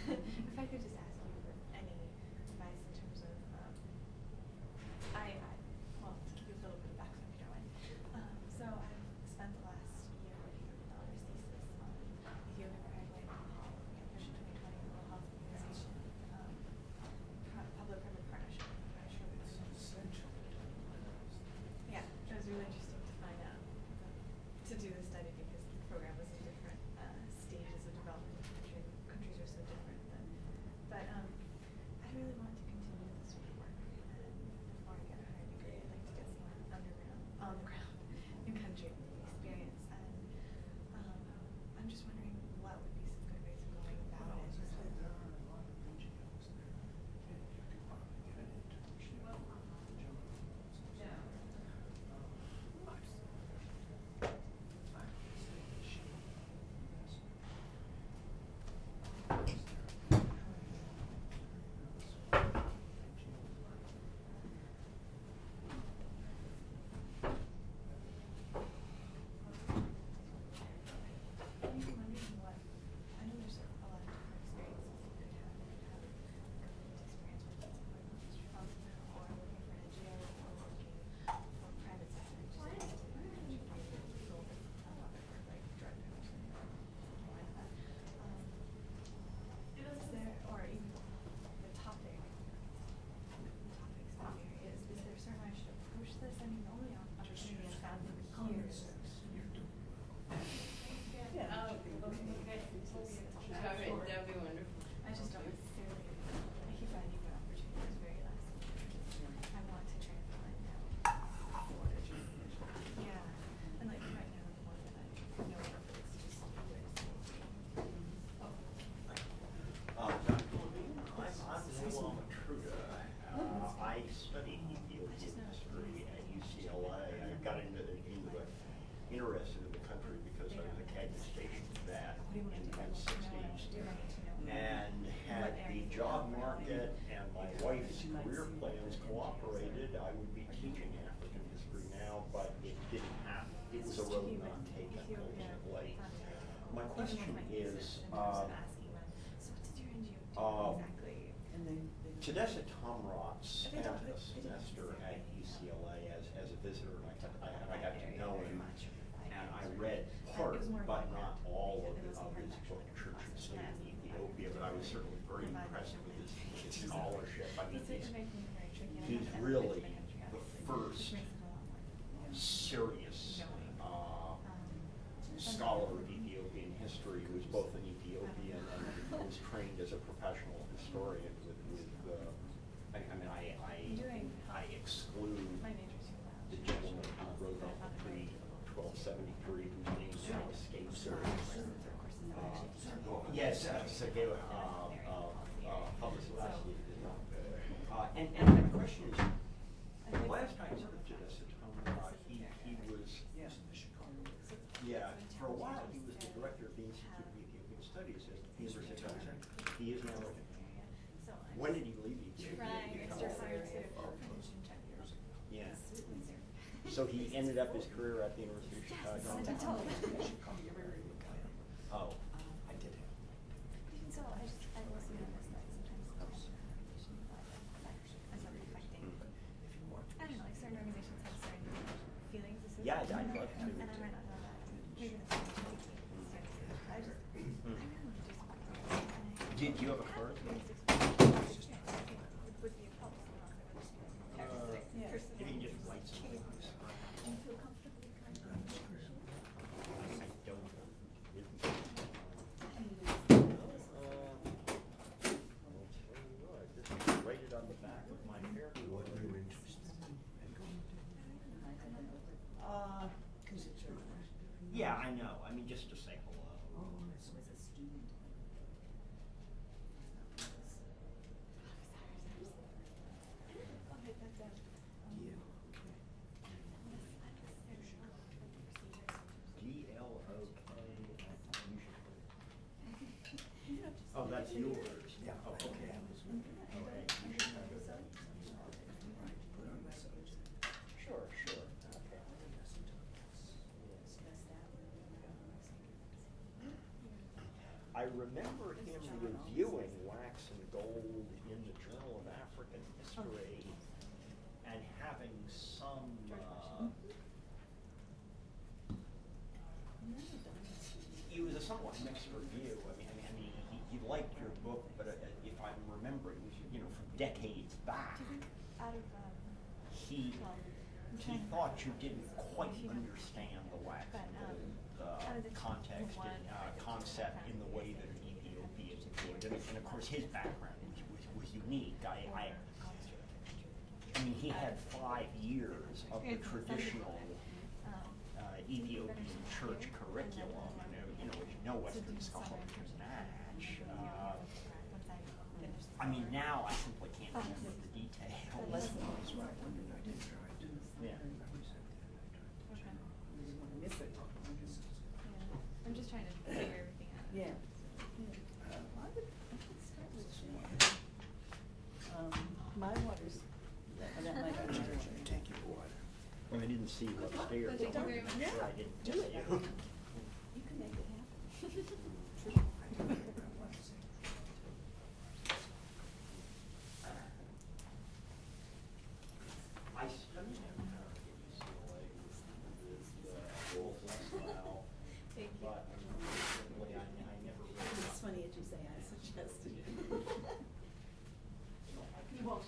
If I could just ask you for any advice in terms of, well, to give you a little bit of background, my question is, Tadessa Tomrot spent a semester at UCLA as a visitor, and I got to know him, and I read part, but not all of his book, Church and State in Ethiopia, but I was certainly very impressed with his scholarship. I mean, he's really the first serious scholar of Ethiopian history who was both an Ethiopian and was trained as a professional historian I exclude the gentleman who wrote on the tree 1273 whose name now escapes her. Yes, Sergei Pavlovsky. And the question is, the last time I heard of Tadessa Tomrot, he was, for a while he was the director of the Institute of Ethiopian Studies at the University of Citing. He is now. When did he leave Ethiopia? Yeah. So he ended up his career at the University of Chicago. Oh. I did. So I listen to this like sometimes as I'm reflecting. I don't know, like certain organizations have certain feelings associated. Yeah, I'd love to. And I might not know that. Maybe that's what I just Did you have a card? It would be a help. If you can just write something. Do you feel comfortable kind of I don't. Just write it on the back of my hair. What are you interested in? Yeah, I know. I mean, just to say hello. Oh, so as a student. Oh, that's yours. Yeah. Oh, okay. Sure, sure. Okay. I remember him reviewing Wax and Gold in the Journal of African History and having some it was a somewhat mixed review. I mean, he liked your book, but if I remember, it was from decades back. He thought you didn't quite understand the Wax and Gold context and concept in the way that an Ethiopian would, and of course his background was unique. I mean, he had 5 years of the traditional Ethiopian church curriculum, which no Western scholar can match. I mean, now I simply can't remember the details. Yeah. I'm just trying to figure everything out. Yeah. I would start with my water's. That might be true. Take your water. Well, I didn't see you upstairs. Thank you very much. Sure, I didn't Do see it. you. You can make it happen. I studied at UCLA with Wolf Lesslau, Thank you. but unfortunately I never really. It's funny as you say, I suggested it. You won't.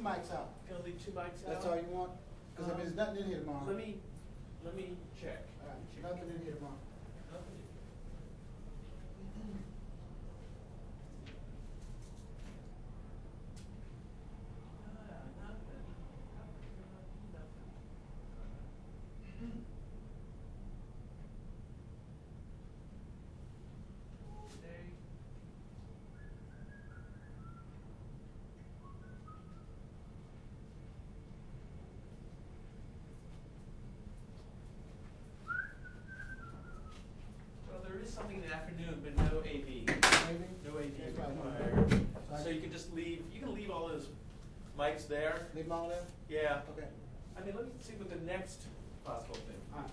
mics out. Gonna leave 2 mics out? That's all you want? Because I mean, there's nothing in here tomorrow. Let me check. All right, nothing in here tomorrow. Well, there is something in the afternoon, but no AV. No AV required. So you can just leave, you can leave all those mics there. Leave them all there? Yeah. Okay. I mean, let me see what the next possible thing. All right.